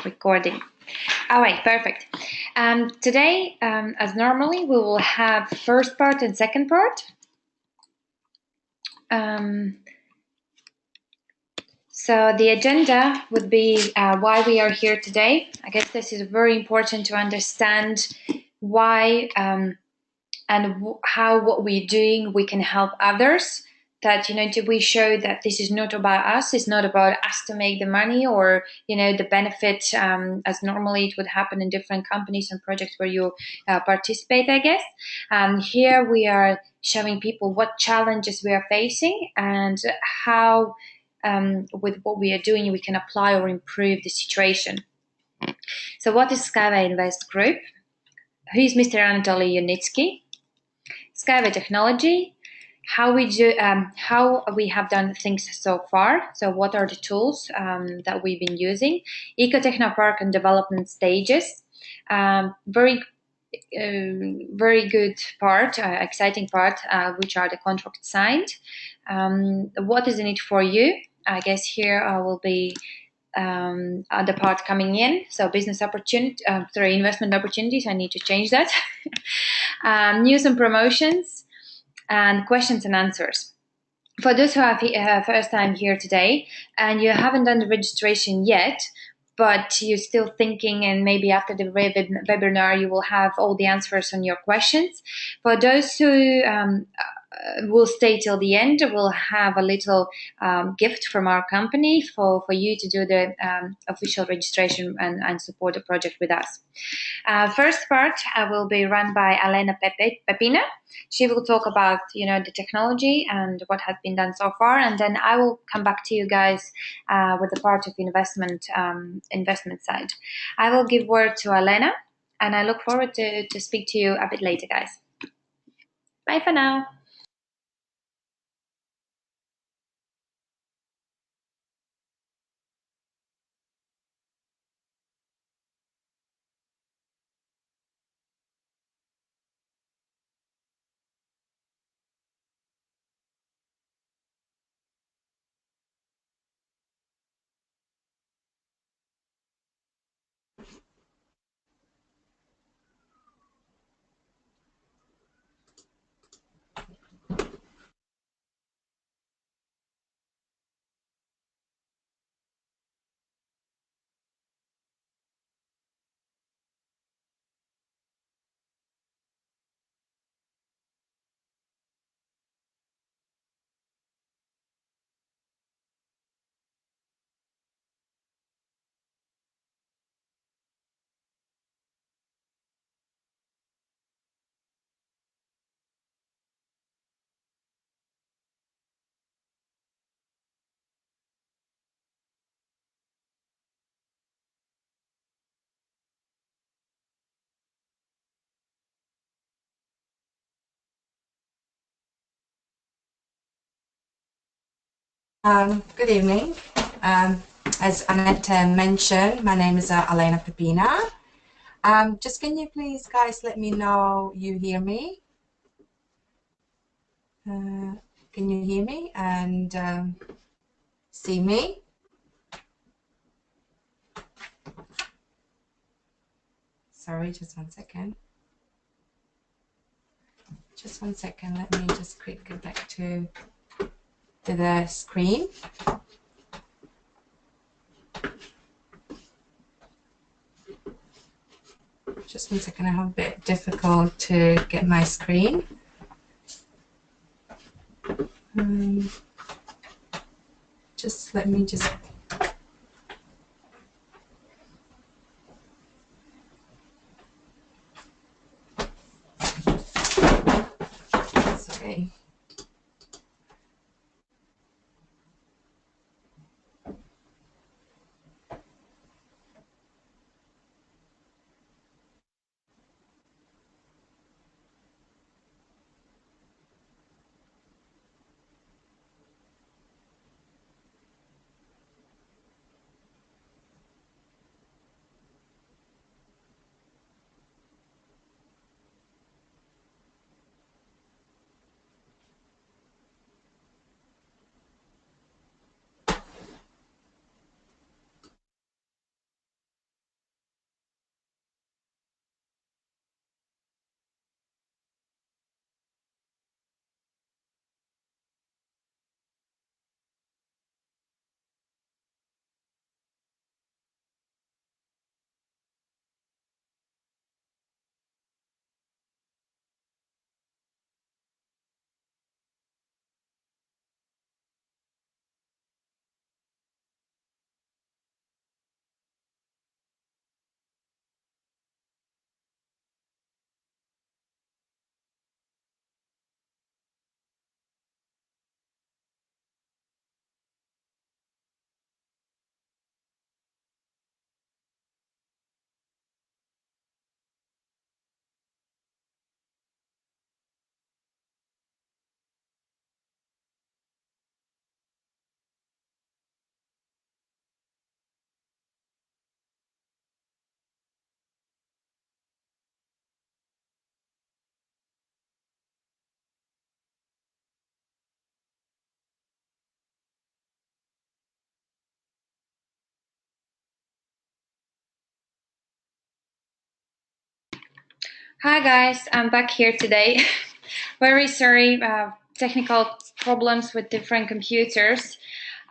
Recording. All right, perfect. Today, as normally, we will have first part and second part. So the agenda would be why we are here today. I guess this is very important to understand why and how what we're doing we can help others. That we show that this is not about us. It's not about us to make the money or the benefit as normally it would happen in different companies and projects where you participate. I guess here we are showing people what challenges we are facing and how with what we are doing we can apply or improve the situation. So what is SkyWay Invest Group? Who is Mr. Anatoly Yunitsky? SkyWay Technology. How we have done things so far. So what are the tools that we've been using? Eco-Technopark and development stages. Very good part, exciting part, which are the contracts signed. What is in it for you? I guess here will be the part coming in. So business opportunity, investment opportunities. I need to change that. News and promotions. And questions and answers. For those who are first time here today and you haven't done the registration yet, but you're still thinking and maybe after the webinar you will have all the answers on your questions. For those who will stay till the end, we'll have a little gift from our company for you to do the official registration and support the project with us. First part will be run by Elena Pepina. She will talk about the technology and what has been done so far, and then I will come back to you guys with the part of investment side. I will give word to Elena, and I look forward to speak to you a bit later, guys. Bye for now. Good evening. As Anete mentioned, my name is Elena Pepina. Just can you please, guys, let me know you hear me? Can you hear me and see me? Sorry, just one second. Just one second. Let me just quick get back to the screen. Just one second, I have a bit difficult to get my screen. Just let me just. Sorry. Hi guys, I'm back here today. Very sorry, technical problems with different computers.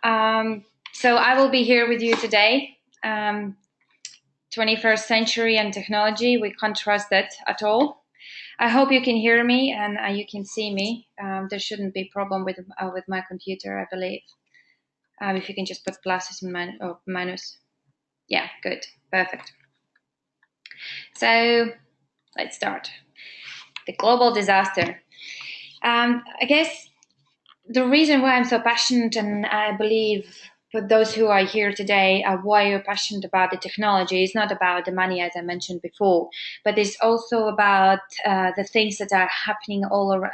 So I will be here with you today. 21st century and technology, we can't trust that at all. I hope you can hear me and you can see me. There shouldn't be a problem with my computer, I believe. If you can just put pluses and minus. Yeah, good, perfect. So let's start. The global disaster. I guess the reason why I'm so passionate, and I believe for those who are here today, why you're passionate about the technology is not about the money, as I mentioned before, but it's also about the things that are happening all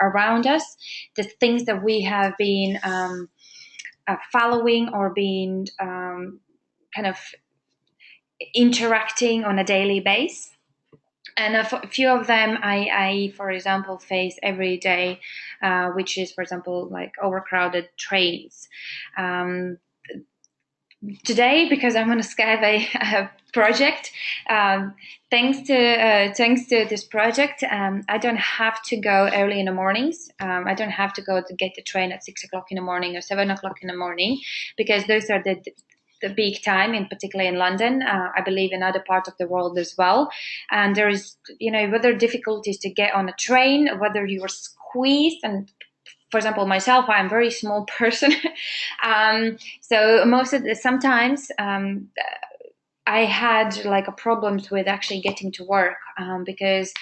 around us, the things that we have been following or being kind of interacting on a daily basis. And a few of them I, for example, face every day, which is, for example, like overcrowded trains. Today, because I'm on a SkyWay project, thanks to this project, I don't have to go early in the mornings. I don't have to go to get the train at 6 o'clock in the morning or 7 o'clock in the morning, because those are the peak time, in particular in London. I believe in other parts of the world as well. And there is, whether difficulties to get on a train, whether you are squeezed. And for example, myself, I'm a very small person. So sometimes I had like a problems with actually getting to work, because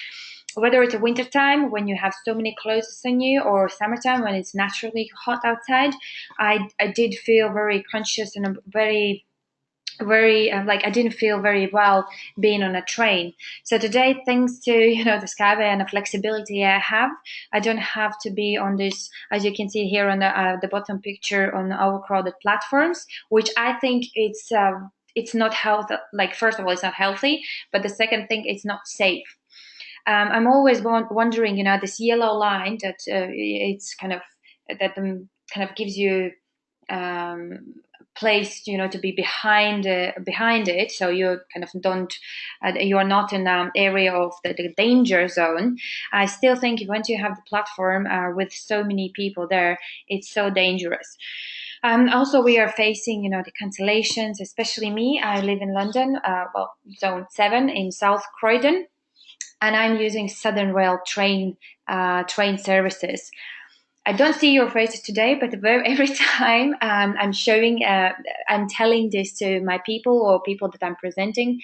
whether it's a winter time when you have so many clothes on you, or summertime when it's naturally hot outside, I did feel very conscious and very like I didn't feel very well being on a train. So today, thanks to the Skyway and the flexibility I have, I don't have to be on this, as you can see here on the bottom picture, on overcrowded platforms, which I think it's not healthy. Like, first of all, it's not healthy, but the second thing, it's not safe. I'm always wondering, this yellow line that it's kind of kind of gives you place, to be behind it, so you kind of don't, you are not in an area of the danger zone. I still think once you have the platform with so many people there, it's so dangerous. Also, we are facing, the cancellations, especially me. I live in London, zone 7 in South Croydon, and I'm using Southern Rail train services. I don't see your faces today, but every time I'm telling this to my people or people that I'm presenting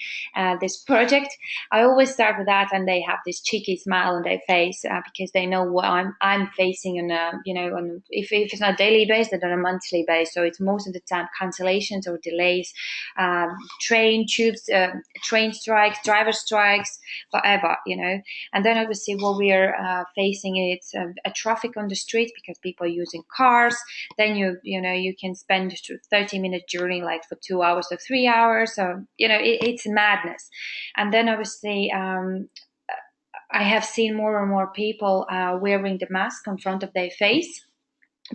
this project, I always start with that, and they have this cheeky smile on their face because they know what I'm facing on if it's not daily based, then on a monthly basis. So it's most of the time cancellations or delays, train strikes, driver strikes, whatever, And then obviously what we are facing is a traffic on the street, because people are using cars. Then you can spend 30-minute journey like for 2 hours or 3 hours. So it's madness. And then obviously I have seen more and more people wearing the mask in front of their face,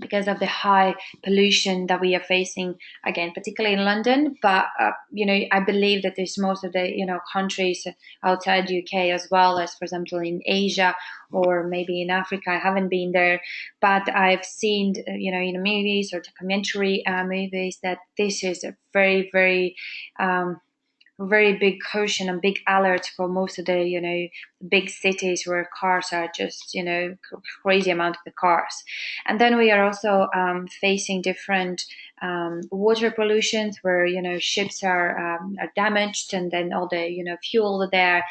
because of the high pollution that we are facing, again, particularly in London. But, I believe that there's most of the, countries outside UK, as well as, for example, in Asia or maybe in Africa. I haven't been there, but I've seen, in the movies or documentary movies, that this is a very, very, very big caution and big alert for most of the big cities where cars are just crazy amount of the cars. And then we are also facing different water pollutions, where ships are damaged, and then all the fuel that they're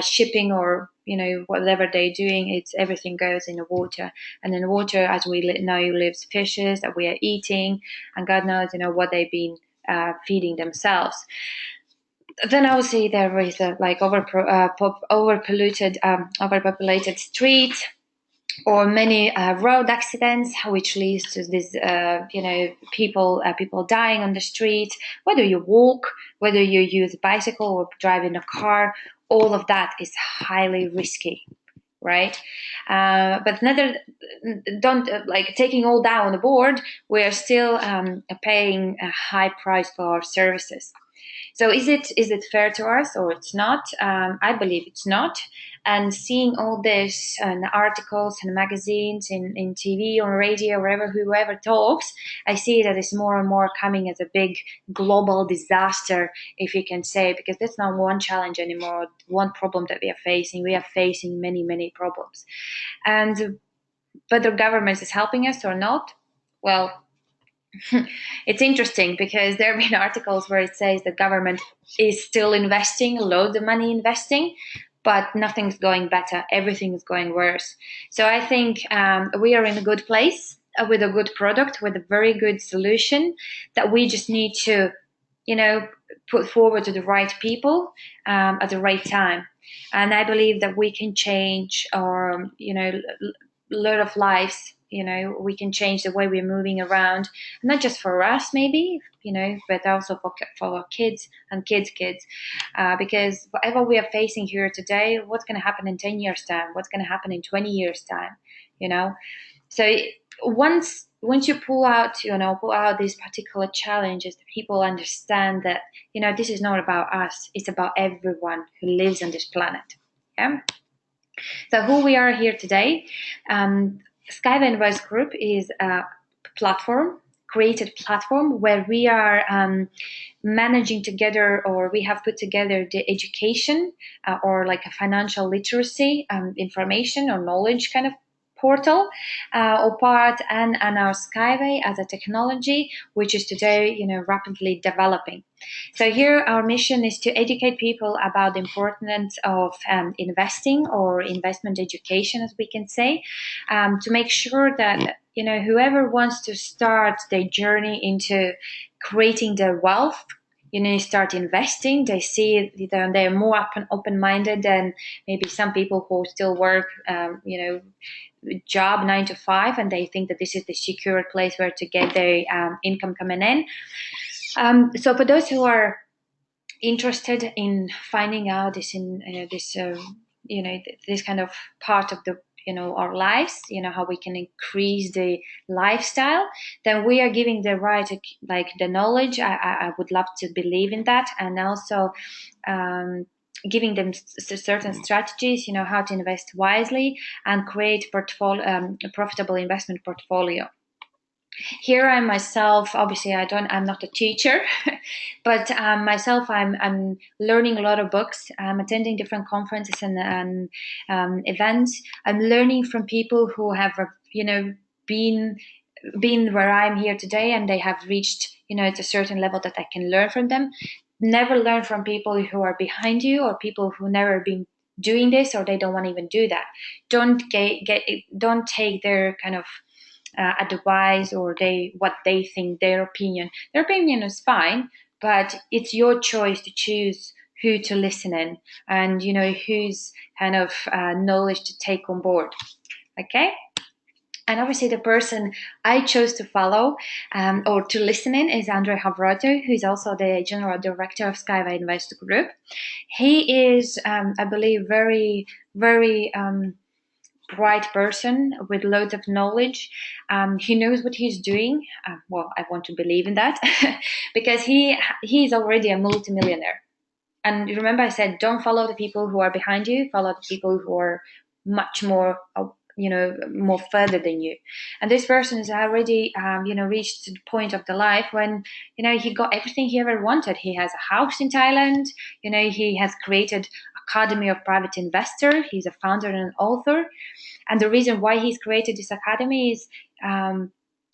shipping, or whatever they're doing, it's everything goes in the water. And then water, as we know, lives fishes that we are eating, and God knows what they've been feeding themselves. Then obviously there is overpopulated streets, or many road accidents, which leads to this, people dying on the street. Whether you walk, whether you use a bicycle or drive in a car, all of that is highly risky, right? But don't taking all down on the board. We are still paying a high price for our services. So is it fair to us or it's not? I believe it's not. And seeing all this in articles and magazines, in TV, on radio, wherever whoever talks, I see that it's more and more coming as a big global disaster, if you can say, because that's not one challenge anymore, one problem that we are facing. We are facing many, many problems. And whether government is helping us or not, well, it's interesting because there have been articles where it says the government is still investing, loads of money investing, but nothing's going better. Everything is going worse. So I think we are in a good place with a good product, with a very good solution that we just need to, put forward to the right people at the right time. And I believe that we can change our, lot of lives. We can change the way we're moving around, not just for us maybe, but also for our kids and kids' kids, because whatever we are facing here today, what's going to happen in 10 years' time? What's going to happen in 20 years' time? So once you pull out these particular challenges, people understand that, this is not about us. It's about everyone who lives on this planet. Yeah. So who we are here today, SkyWay Invest Group is a created platform where we are managing together, or we have put together the education or like a financial literacy information or knowledge kind of portal or part, and our SkyWay as a technology, which is today rapidly developing. So here our mission is to educate people about the importance of investing or investment education, as we can say, to make sure that whoever wants to start their journey into creating their wealth, start investing, they see that they're more open-minded than maybe some people who still work job 9 to 5, and they think that this is the secure place where to get their income coming in. So for those who are interested in finding out this this kind of part of the our lives, how we can increase the lifestyle, then we are giving the right, like the knowledge. I would love to believe in that, and also giving them certain strategies, how to invest wisely and create a profitable investment portfolio. Here I myself, obviously I'm not a teacher, but myself I'm learning a lot of books. I'm attending different conferences and events. I'm learning from people who have been where I'm here today, and they have reached at a certain level that I can learn from them. Never learn from people who are behind you or people who never been doing this, or they don't want to even do that. Don't take their kind of advice or what they think, their opinion. Their opinion is fine, but it's your choice to choose who to listen in and whose kind of knowledge to take on board. Okay. And obviously the person I chose to follow or to listen in is Andrei Havroto, who is also the General Director of SkyWay Invest Group. He is, I believe, very, very bright person with loads of knowledge. He knows what he's doing. Well, I want to believe in that because he is already a multimillionaire. And remember I said, don't follow the people who are behind you, follow the people who are much more more further than you. And this person has already reached the point of the life when he got everything he ever wanted. He has a house in Thailand. He has created Academy of Private Investor. He's a founder and an author. And the reason why he's created this academy is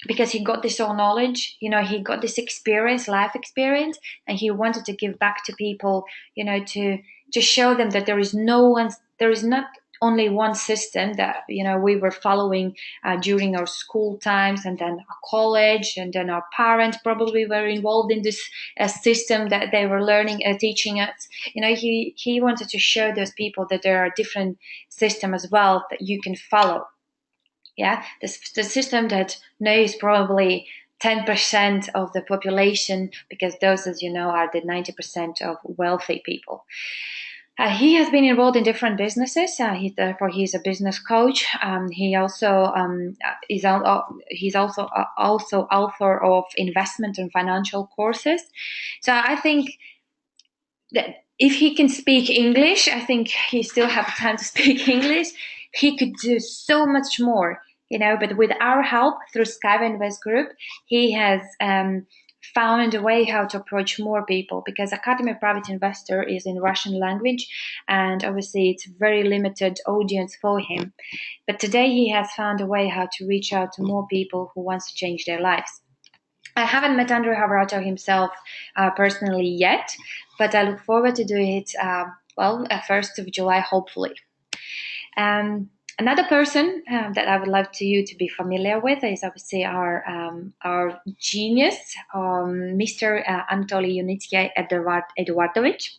because he got this all knowledge, he got this experience, life experience, and he wanted to give back to people, to show them that there is not only one system that we were following during our school times, and then our college, and then our parents probably were involved in this system that they were teaching us. He wanted to show those people that there are different systems as well that you can follow. Yeah, the system that knows probably 10% of the population, because those, as are the 90% of wealthy people. He has been involved in different businesses. He's a business coach. He also he's also author of investment and financial courses. So I think if he can speak English, I think he still have time to speak English. He could do so much more, but with our help through SkyWay Invest Group, he has found a way how to approach more people, because Academy Private Investor is in Russian language, and obviously it's a very limited audience for him. But today he has found a way how to reach out to more people who wants to change their lives. I haven't met Andrew Havrato himself personally yet, but I look forward to doing it, 1st of July, hopefully. Another person that I would love you to be familiar with is obviously our genius, Mr. Anatoly Unitsky Eduardovich.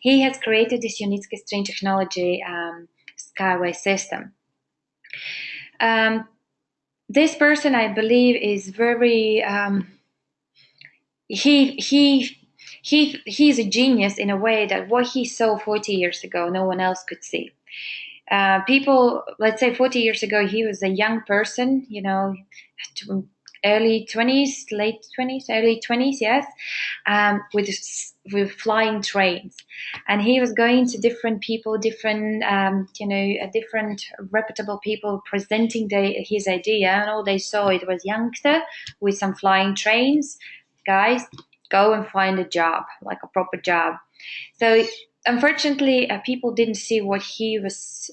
He has created this Unitsky string technology SkyWay system. This person, I believe, is very he's a genius in a way that what he saw 40 years ago, no one else could see. People, let's say 40 years ago, he was a young person, early 20s, late 20s, early 20s, yes, with flying trains. And he was going to different people, different reputable people presenting his idea, and all they saw, it was youngster with some flying trains. Guys, go and find a job, like a proper job. So unfortunately, people didn't see what he was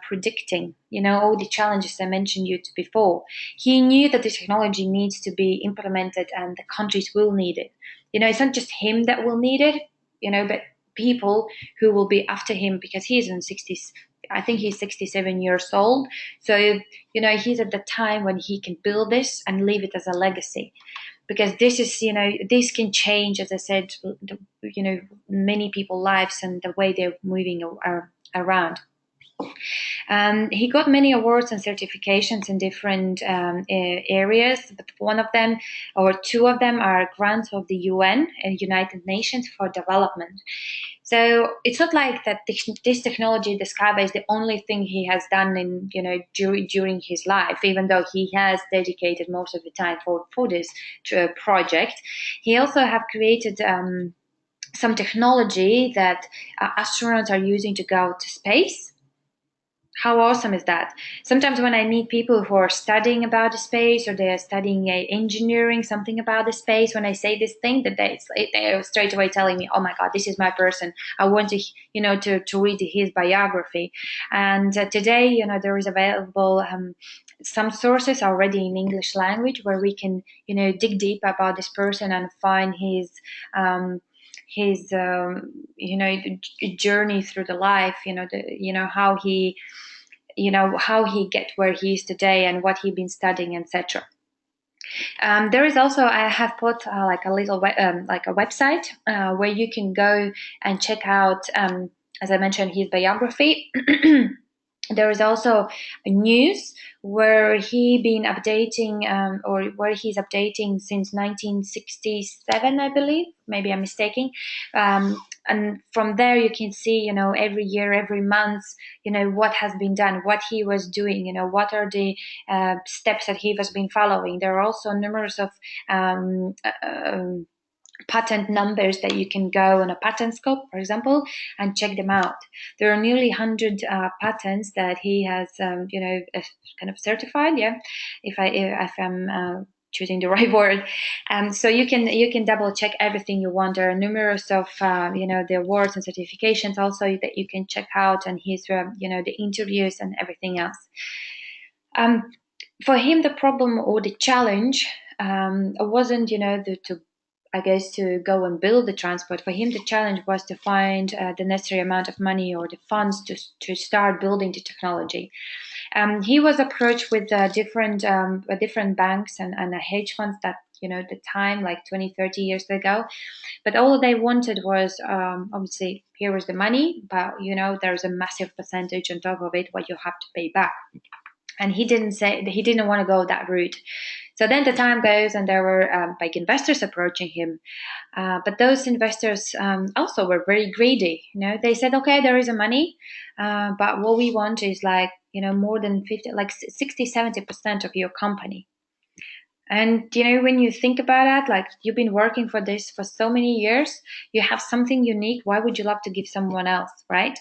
predicting, all the challenges I mentioned you before. He knew that the technology needs to be implemented and the countries will need it. It's not just him that will need it, but people who will be after him, because he's in 60s. I think he's 67 years old. So, he's at the time when he can build this and leave it as a legacy. Because this is, this can change, as I said, many people's lives and the way they're moving around. He got many awards and certifications in different areas, but one of them, or two of them, are grants of the UN and United Nations for development. So it's not like that this technology, the SkyWay, is the only thing he has done in during his life. Even though he has dedicated most of the time for this project, he also have created some technology that astronauts are using to go to space. How awesome is that? Sometimes when I meet people who are studying about the space, or they are studying engineering, something about the space, when I say this thing, that they are straight away telling me, "Oh my God, this is my person. I want to, to read his biography." And today, there is available some sources already in English language where we can, dig deep about this person and find his journey through the life, how he get where he is today and what he been studying, etc. There is also, I have put like a little like a website where you can go and check out, as I mentioned, his biography. There is also a news where he been updating, or where he's updating since 1967, I believe. Maybe I'm mistaken. And from there you can see, every year, every month, what has been done, what he was doing, what are the steps that he has been following. There are also numerous of patent numbers that you can go on a patent scope, for example, and check them out. There are nearly 100 patents that he has, kind of certified. Yeah, if I'm choosing the right word. So you can double check everything you want. There are numerous of the awards and certifications also that you can check out, and his the interviews and everything else. For him, the problem or the challenge wasn't to go and build the transport. For him, the challenge was to find the necessary amount of money or the funds to start building the technology. He was approached with different banks and hedge funds that, the time, like 20, 30 years ago. But all they wanted was, obviously, here was the money, but, there's a massive percentage on top of it what you have to pay back. And he didn't want to go that route. So then the time goes, and there were big investors approaching him. But those investors also were very greedy. They said, okay, there is a money, but what we want is more than 50, like 60, 70% of your company. And you know, when you think about it, like you've been working for this for so many years, you have something unique. Why would you love to give someone else, right?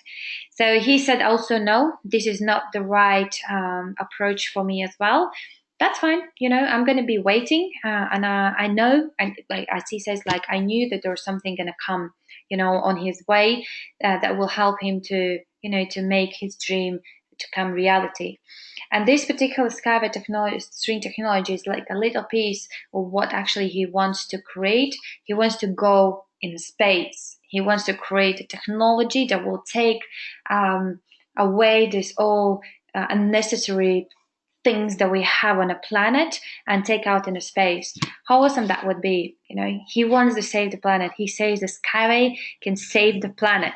So he said also, no, this is not the right approach for me as well. That's fine. You know, I'm going to be waiting. And I know, and like as he says, like I knew that there was something going to come, you know, on his way that will help him to, you know, to make his dream to come reality. And this particular SkyWay technology, string technology, is like a little piece of what actually he wants to create. He wants to go in space. He wants to create a technology that will take away this all unnecessary things that we have on a planet and take out into space. How awesome that would be. You know, he wants to save the planet. He says the Skyway can save the planet.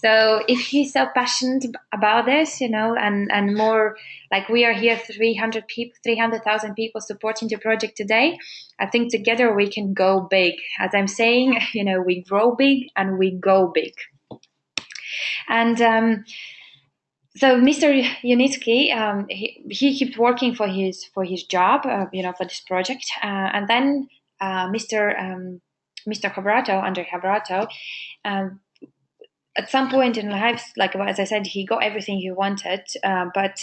So if he's so passionate about this, you know, and more, like we are here, 300 people, 300,000 people supporting the project today, I think together we can go big. As I'm saying, you know, we grow big and we go big. And so Mr. Unitsky, he kept working for his job, you know, for this project, and then Mr. Havrato, Andrei Havrato, um, at some point in life, like as I said, he got everything he wanted, but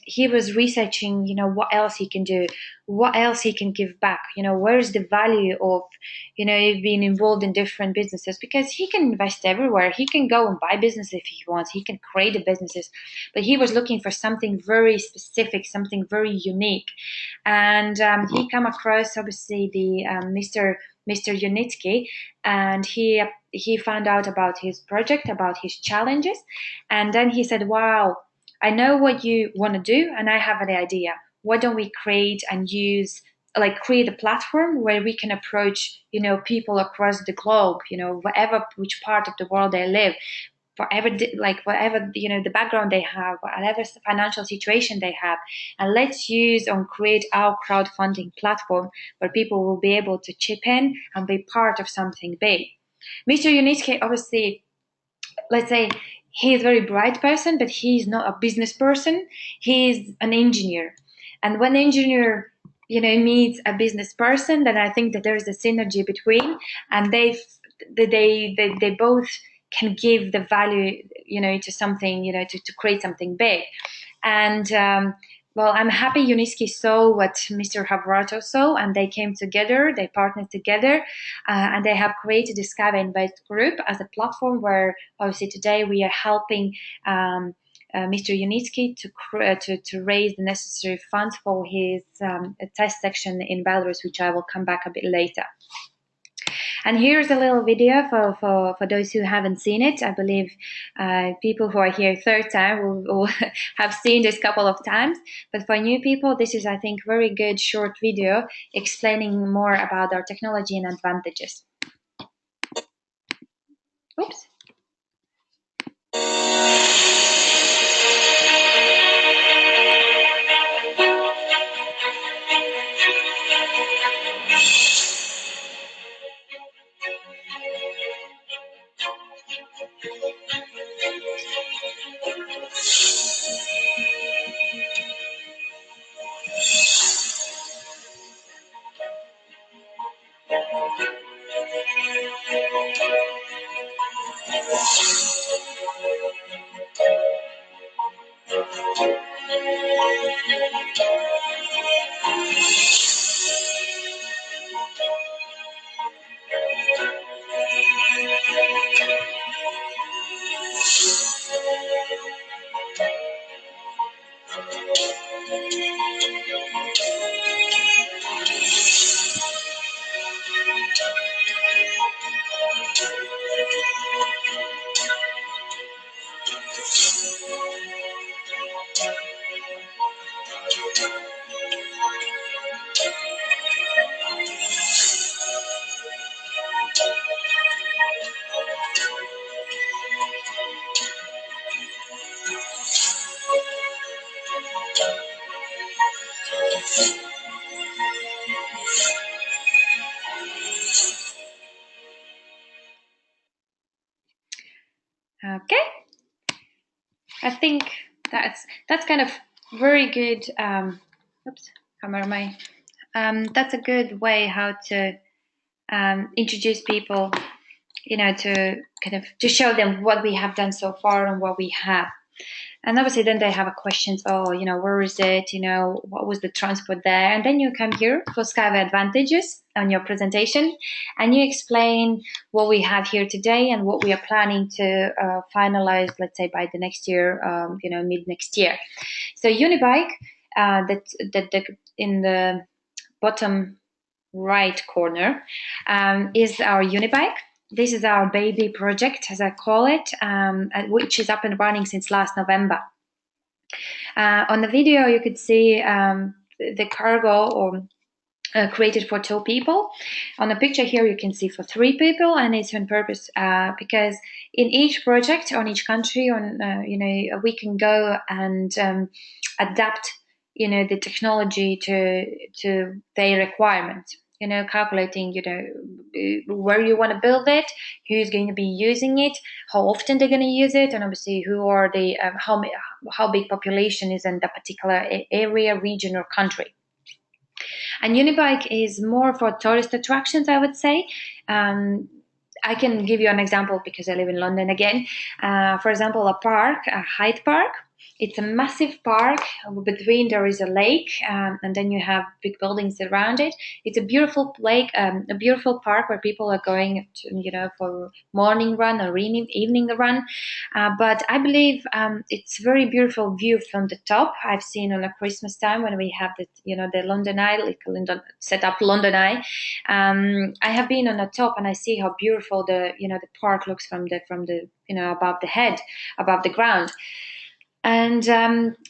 he was researching, you know, what else he can do, what else he can give back. You know, where's the value of, you know, being involved in different businesses? Because he can invest everywhere. He can go and buy business if he wants. He can create the businesses, but he was looking for something very specific, something very unique, and he came across obviously the Mr. Unitsky, and he found out about his project, about his challenges, and then he said, wow, I know what you want to do and I have an idea. Why don't we create and use, like create a platform where we can approach, you know, people across the globe, you know, whatever, which part of the world they live, whatever, you know, the background they have, whatever financial situation they have, and let's use and create our crowdfunding platform where people will be able to chip in and be part of something big. Mr. Unitsky, obviously, let's say he's a very bright person, but he's not a business person. He's an engineer, and when engineer, you know, meets a business person, then I think that there is a synergy between, and they both can give the value, you know, to something, you know, to create something big. And well, I'm happy Unitsky saw what Mr. Havrato saw, and they came together, they partnered together, and they have created the SkyWay Invest Group as a platform where obviously today we are helping Mr. Unitsky to raise the necessary funds for his test section in Belarus, which I will come back a bit later. And here's a little video for those who haven't seen it. I believe people who are here third time will have seen this couple of times. But for new people, this is, I think, very good short video explaining more about our technology and advantages. Oops. Okay, I think that's kind of very good. Oops, camera, That's a good way how to introduce people, to kind of to show them what we have done so far and what we have. And obviously then they have a questions, where is it, what was the transport there? And then you come here for SkyWay advantages on your presentation, and you explain what we have here today and what we are planning to finalize, let's say by the next year, mid next year. So Unibike, that in the bottom right corner is our Unibike. This is our baby project, as I call it, which is up and running since last November. On the video, you could see the cargo or created for 2 people. On the picture here, you can see for 3 people, and it's on purpose because in each project, on each country, we can go and adapt, the technology to their requirements. Calculating, where you want to build it, who's going to be using it, how often they're going to use it, and obviously who are the how big population is in that particular area, region, or country. And Unibike is more for tourist attractions, I would say. I can give you an example because I live in London again. For example, a park, a Hyde Park. It's a massive park. Between there is a lake, and then you have big buildings around it. It's a beautiful lake, a beautiful park where people are going to, for morning run or evening run. But I believe it's a very beautiful view from the top. I've seen on a Christmas time when we have the London Eye, set up London Eye. I have been on the top and I see how beautiful the park looks from the above the head, above the ground. And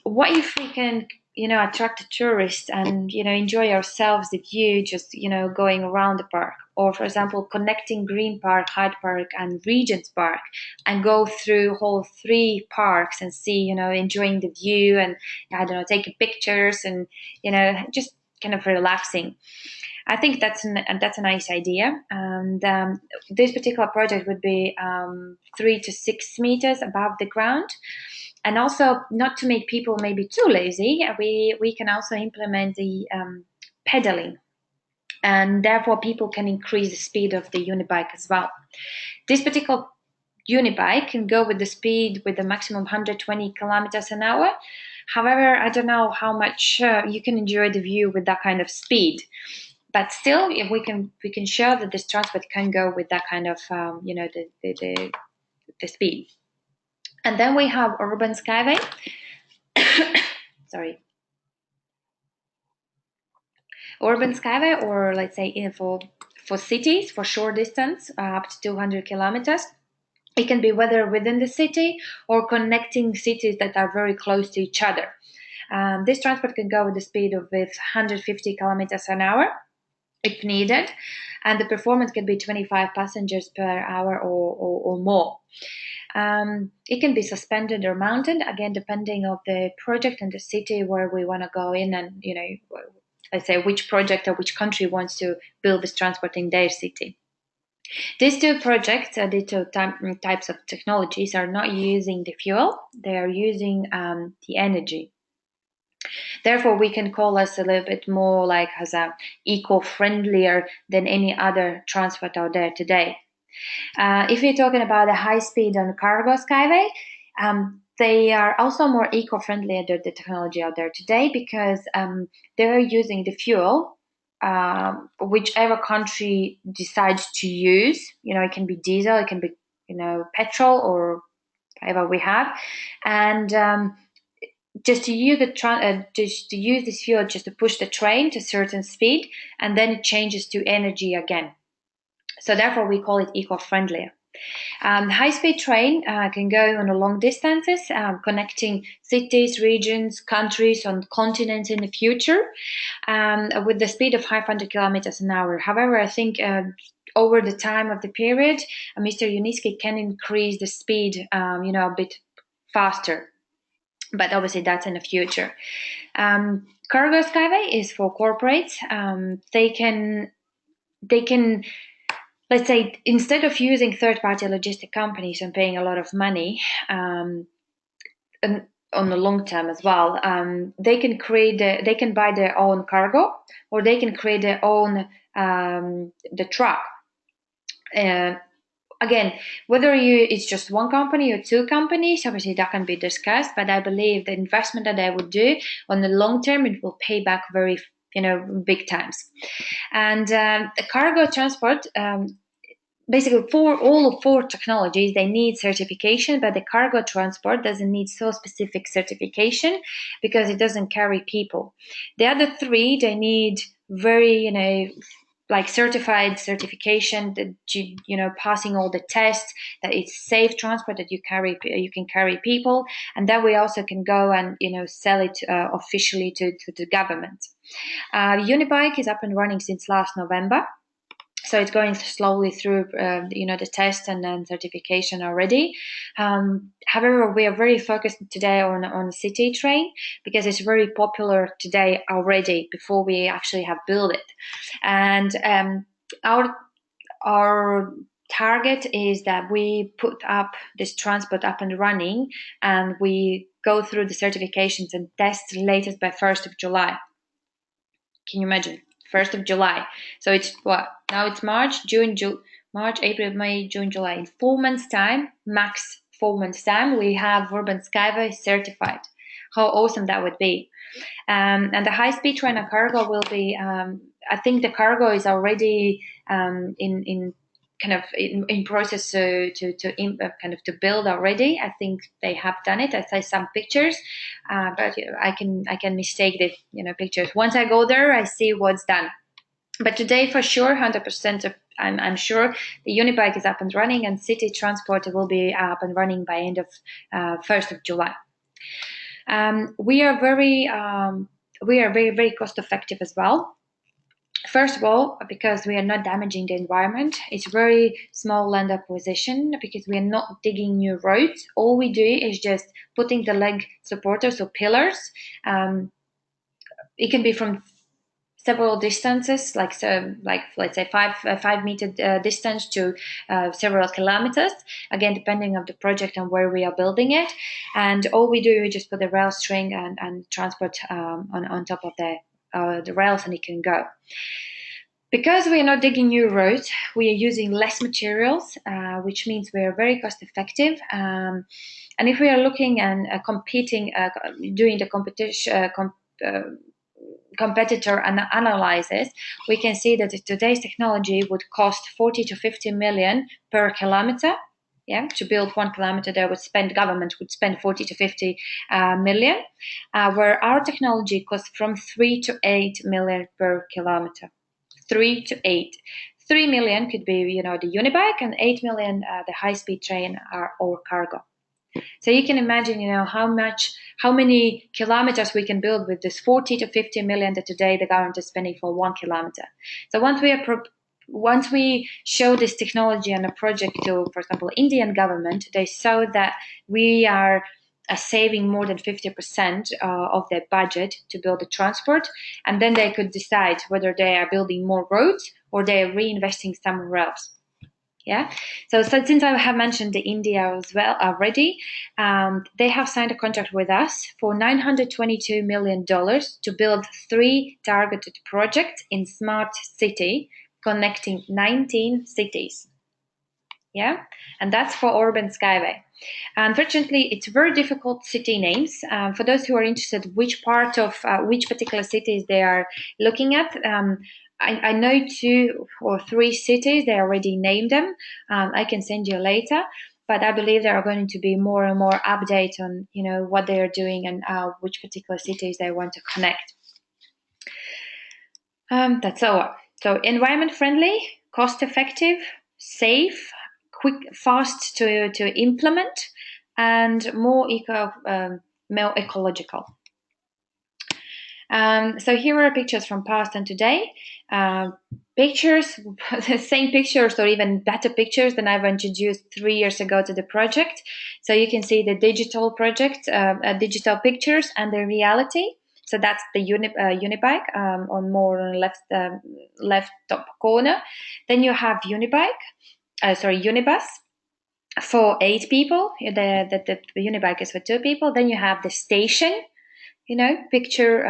what if we can, attract the tourists and, enjoy ourselves, the view, just, going around the park, or for example, connecting Green Park, Hyde Park, and Regent's Park, and go through whole 3 parks and see, enjoying the view and, taking pictures and, just kind of relaxing. I think that's a nice idea. And this particular project would be 3 to 6 meters above the ground. And also, not to make people maybe too lazy, we can also implement the pedaling. And therefore, people can increase the speed of the Unibike as well. This particular Unibike can go with the speed with the maximum 120 kilometers an hour. However, I don't know how much you can enjoy the view with that kind of speed. But still, if we can show that this transport can go with that kind of, the speed. And then we have urban skyway. Sorry. Urban skyway, or let's say for cities, for short distance, up to 200 kilometers. It can be whether within the city or connecting cities that are very close to each other. This transport can go with the speed of 150 kilometers an hour if needed, and the performance can be 25 passengers per hour or more. It can be suspended or mounted, again, depending on the project and the city where we want to go in, and, let's say which project or which country wants to build this transport in their city. These 2 projects, the 2 types of technologies, are not using the fuel, they are using the energy. Therefore, we can call us a little bit more like as a eco-friendlier than any other transport out there today. If you're talking about the high speed on cargo skyway, they are also more eco-friendly than the technology out there today, because they're using the fuel, whichever country decides to use. It can be diesel, it can be petrol, or whatever we have, and just to use this fuel just to push the train to a certain speed, and then it changes to energy again. So therefore, we call it eco-friendly. High-speed train can go on long distances, connecting cities, regions, countries, on continents in the future, with the speed of 500 kilometers an hour. However, I think over the time of the period, Mr. Uniski can increase the speed, a bit faster. But obviously, that's in the future. Cargo skyway is for corporates. They can, let's say, instead of using third-party logistic companies and paying a lot of money, on the long term as well. They can they can buy their own cargo, or they can create their own the truck. Again, whether it's just one company or two companies, obviously that can be discussed. But I believe the investment that they would do on the long term, it will pay back very, big times. And the cargo transport. Basically, for all four technologies, they need certification, but the cargo transport doesn't need so specific certification because it doesn't carry people. The other three, they need very, like certification that passing all the tests, that it's safe transport, that you can carry people, and that we also can go and sell it officially to the government. Unibike is up and running since last November. So it's going slowly through, the test and then certification already. However, we are very focused today on city train because it's very popular today already before we actually have built it. And our target is that we put up this transport up and running, and we go through the certifications and tests latest by 1st of July. Can you imagine? 1st of July. So it's what? Now it's March, April, May, June, July. In 4 months' time, max 4 months' time, we have Urban SkyWay certified. How awesome that would be. And the high-speed train and cargo will be, I think the cargo is already in process to build already. I think they have done it. I saw some pictures, but I can mistake the pictures. Once I go there, I see what's done. But today, for sure, 100%. I'm sure the Unibike is up and running, and city transport will be up and running by end of 1st of July. We are very very cost effective as well. First of all, because we are not damaging the environment. It's very small land acquisition because we are not digging new roads. All we do is just putting the leg supporters or pillars. It can be from several distances, like let's say 5-meter distance to several kilometers. Again, depending on the project and where we are building it. And all we do is just put the rail string and transport on top of the rails, and it can go. Because we are not digging new roads, we are using less materials, which means we are very cost effective. And if we are looking and competing, doing the competitor analysis, we can see that today's technology would cost 40 to 50 million per kilometer. Yeah, to build 1 kilometer, government would spend 40 to 50 million, where our technology costs from 3 to 8 million per kilometer. 3 to 8. 3 million could be, the Unibike, and 8 million the high-speed train or cargo. So you can imagine, how many kilometers we can build with this 40 to 50 million that today the government is spending for 1 kilometer. So once we show this technology on a project to, for example, Indian government, they saw that we are saving more than 50% of their budget to build the transport, and then they could decide whether they are building more roads or they are reinvesting somewhere else. Yeah. So since I have mentioned the India as well already, they have signed a contract with us for $922 million to build 3 targeted projects in smart city, connecting 19 cities. Yeah, and that's for Urban SkyWay. Unfortunately, it's very difficult city names. For those who are interested, which part of which particular cities they are looking at, I know 2 or 3 cities. They already named them. I can send you later. But I believe there are going to be more and more updates on what they are doing and which particular cities they want to connect. That's all. So environment friendly, cost effective, safe, quick, fast to implement, and more ecological. So here are pictures from past and today. Pictures, the same pictures or even better pictures than I've introduced 3 years ago to the project. So you can see the digital project, digital pictures and the reality. So that's the Unibike on left top corner. Then you have Unibus. for 8 people. The unibike is for 2 people. Then you have the station, picture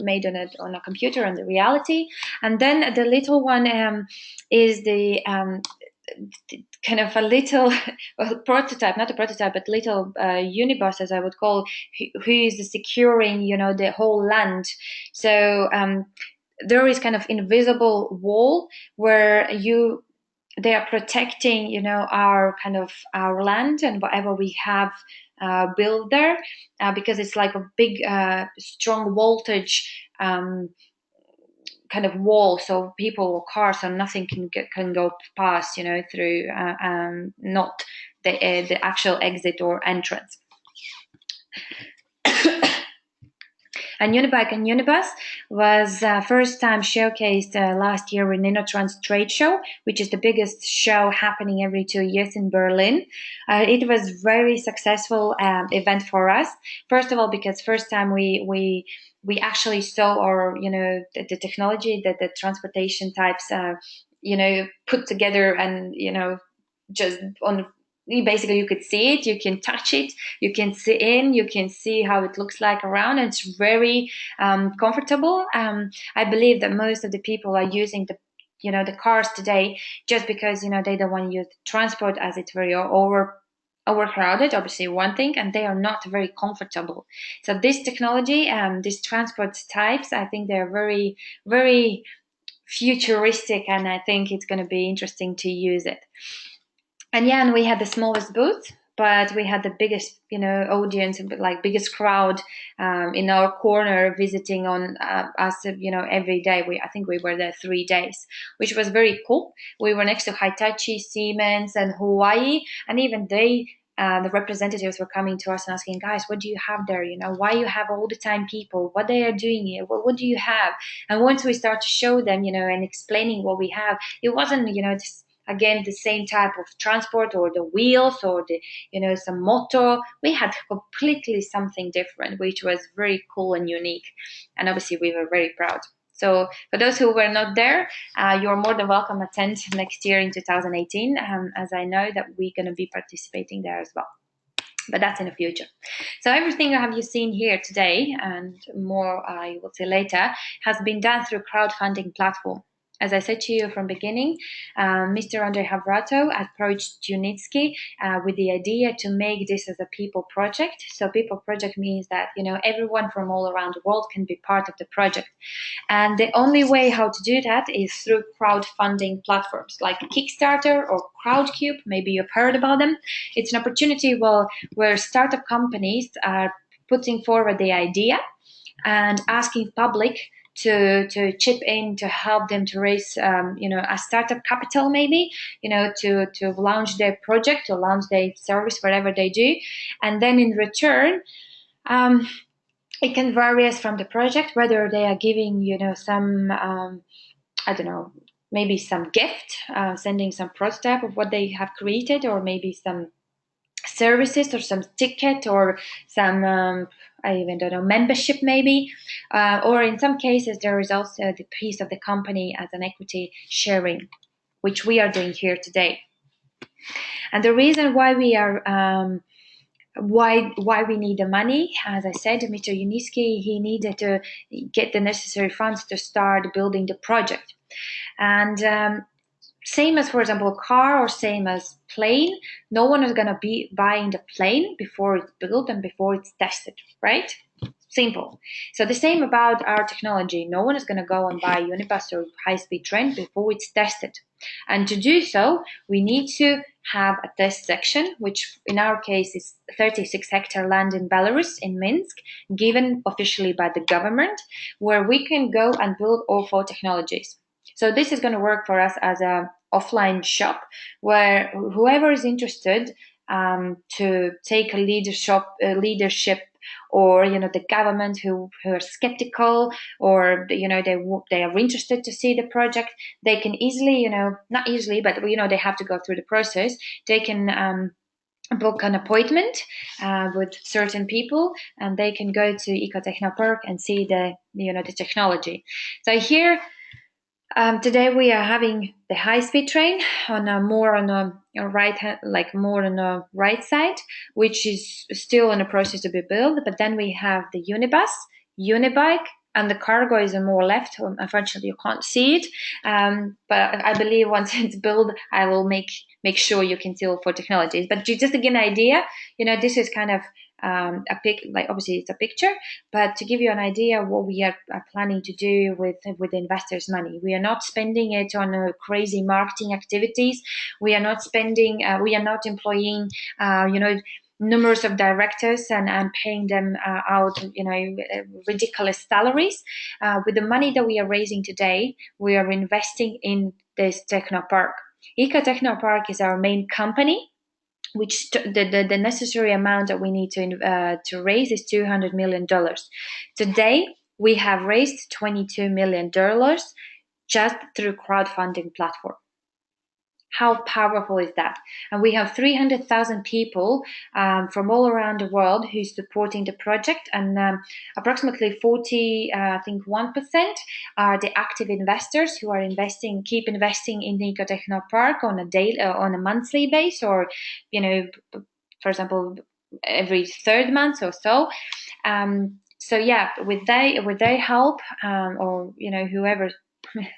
made on a computer on the reality, and then the little one is the kind of a little prototype, not a prototype, but little unibus, as I would call, who is securing, the whole land. So there is kind of invisible wall where they are protecting, our land and whatever we have built there, because it's like a big, strong voltage kind of wall, so people or cars or nothing can go past, through not the actual exit or entrance. And Unibike and Unibus was first time showcased last year in InnoTrans trade show, which is the biggest show happening every 2 years in Berlin. It was very successful event for us. First of all, because first time we actually saw, or the technology that the transportation types put together, and just on. Basically, you could see it, you can touch it, you can you can see how it looks like around, and it's very comfortable. I believe that most of the people are using the cars today just because they don't want to use transport, as it's very overcrowded, obviously one thing, and they are not very comfortable. So this technology, these transport types, I think they're very, very futuristic, and I think it's going to be interesting to use it. And we had the smallest booth, but we had the biggest, audience, like biggest crowd in our corner visiting on us, every day. I think we were there 3 days, which was very cool. We were next to Hitachi, Siemens, and Hawaii, and even the representatives were coming to us and asking, guys, what do you have there? Why you have all the time people? What they are doing here? What do you have? And once we start to show them, and explaining what we have, it wasn't, again, the same type of transport or the wheels or the, some motor. We had completely something different, which was very cool and unique. And obviously we were very proud. So for those who were not there, you're more than welcome to attend next year in 2018, as I know that we're going to be participating there as well. But that's in the future. So everything have you seen here today, and more I will say later, has been done through crowdfunding platform. As I said to you from beginning, Mr. Andrei Havrato approached Unitsky with the idea to make this as a people project. So people project means that, everyone from all around the world can be part of the project. And the only way how to do that is through crowdfunding platforms like Kickstarter or Crowdcube. Maybe you've heard about them. It's an opportunity where startup companies are putting forward the idea and asking public to chip in to help them to raise, a startup capital, maybe, to launch their project, to launch their service, whatever they do. And then in return, it can vary from the project, whether they are giving, some, I don't know, maybe some gift, sending some prototype of what they have created, or maybe some services or some ticket or some I even don't know, membership maybe, or in some cases there is also the piece of the company as an equity sharing, which we are doing here today. And the reason why we are why we need the money, as I said, Mr. Unitsky, he needed to get the necessary funds to start building the project. And same as, for example, a car, or same as plane, no one is going to be buying the plane before it's built and before it's tested, right? Simple. So the same about our technology. No one is going to go and buy Unibus or high-speed train before it's tested. And to do so, we need to have a test section, which in our case is 36-hectare land in Belarus, in Minsk, given officially by the government, where we can go and build all 4 technologies. So this is going to work for us as an offline shop, where whoever is interested to take a leadership, or the government who are skeptical, or they are interested to see the project, they can easily, not easily, but they have to go through the process. They can book an appointment with certain people, and they can go to Ecotechnopark and see the technology. So here Today we are having the high-speed train on a more on a right hand, like more on the right side, which is still in the process to be built. But then we have the unibus, unibike, and the cargo is more left. Unfortunately, you can't see it. But I believe once it's built, I will make sure you can see all four technologies. But just to get an idea, this is kind of a pic. Like obviously it's a picture, but to give you an idea what we are planning to do with the investors' money, we are not spending it on crazy marketing activities. We are not spending. We are not employing. Numbers of directors and paying them out, ridiculous salaries. With the money that we are raising today, we are investing in this technopark. Eco Technopark is our main company, which the necessary amount that we need to raise is $200 million. Today, we have raised $22 million just through crowdfunding platform. How powerful is that? And we have 300,000 people from all around the world who's supporting the project, and approximately 41% are the active investors who are keep investing in the Eco Technopark on a monthly basis, or for example, every third month or so. So yeah, with their help, or whoever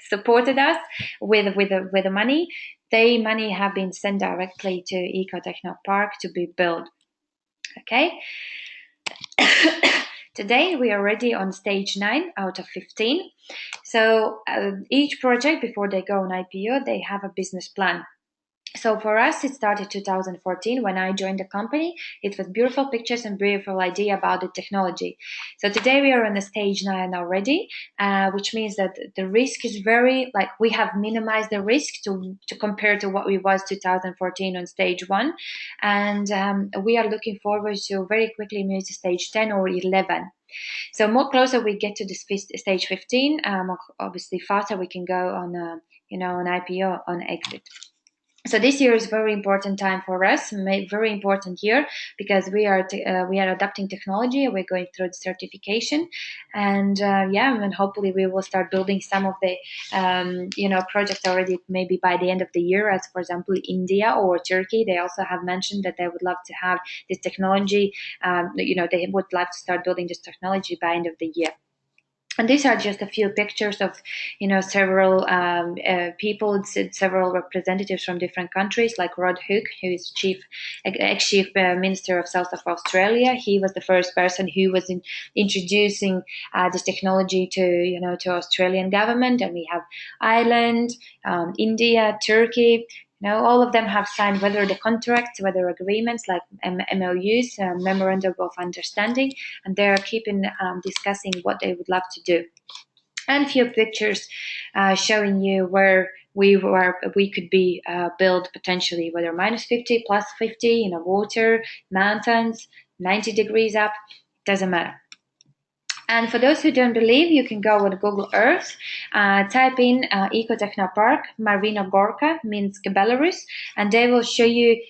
supported us with the money. Their money have been sent directly to Eco Technopark to be built. Okay. Today we are already on stage 9 out of 15. So each project, before they go on IPO, they have a business plan. So for us, it started 2014 when I joined the company. It was beautiful pictures and beautiful idea about the technology. So today we are on the stage 9 already, which means that the risk is we have minimized the risk to compare to what we was 2014 on stage 1. And we are looking forward to very quickly move to stage 10 or 11. So more closer we get to this stage 15, obviously faster we can go on, an IPO, on exit. So this year is a very important time for us, very important year, because we are adopting technology. We're going through the certification, and and hopefully we will start building some of the projects already, maybe by the end of the year. As for example, India or Turkey, they also have mentioned that they would love to have this technology. They would like to start building this technology by end of the year. And these are just a few pictures of, several people, several representatives from different countries, like Rod Hook, who is ex-chief minister of South of Australia. He was the first person who was introducing this technology to Australian government. And we have Ireland, India, Turkey. All of them have signed whether the contracts, whether agreements like MOUs, Memorandum of Understanding, and they are keeping discussing what they would love to do. And a few pictures showing you where we could be built potentially, whether minus 50, plus 50, water, mountains, 90 degrees up, doesn't matter. And for those who don't believe, you can go on Google Earth, type in Eco Technopark, Marina Gorka, Minsk, Belarus, and they will show you,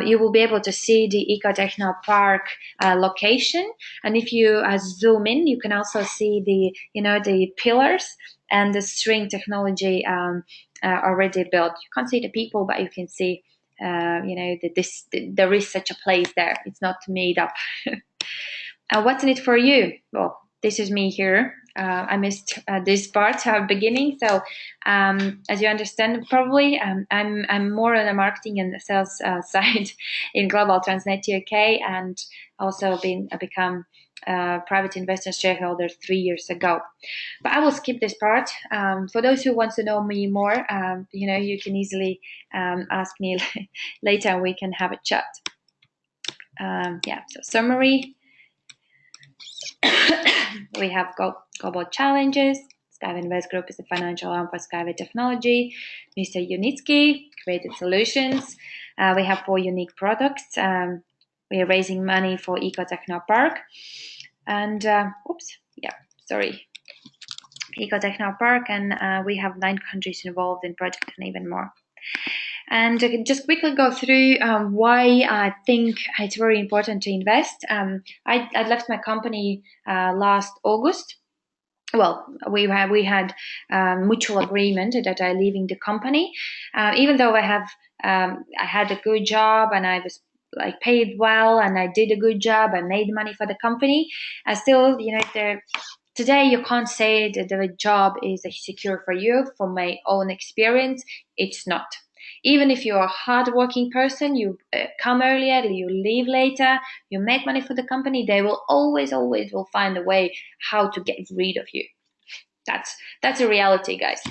you will be able to see the Eco Technopark location. And if you zoom in, you can also see the pillars and the string technology already built. You can't see the people, but you can see, there is such a place there. It's not made up. What's in it for you? Well, this is me here. I missed this part at the beginning. So as you understand, probably I'm more on the marketing and the sales side in Global Transnet UK, and also become private investor shareholder 3 years ago. But I will skip this part. For those who want to know me more, you can easily ask me later and we can have a chat. So summary. We have global challenges. SkyWay Invest Group is a financial arm for SkyWay Technology. Mr. Unitsky created solutions. We have 4 unique products. We are raising money for Eco Technopark. And, Eco Technopark. And we have 9 countries involved in project and even more. And just quickly go through why I think it's very important to invest. I left my company last August, well, we had mutual agreement that I leaving the company, even though I had a good job and I was like paid well and I did a good job. I made money for the company. I still, today you can't say that the job is secure for you. From my own experience, it's not. Even if you're a hardworking person, you come earlier, you leave later, you make money for the company, they will always will find a way how to get rid of you. That's a reality, guys.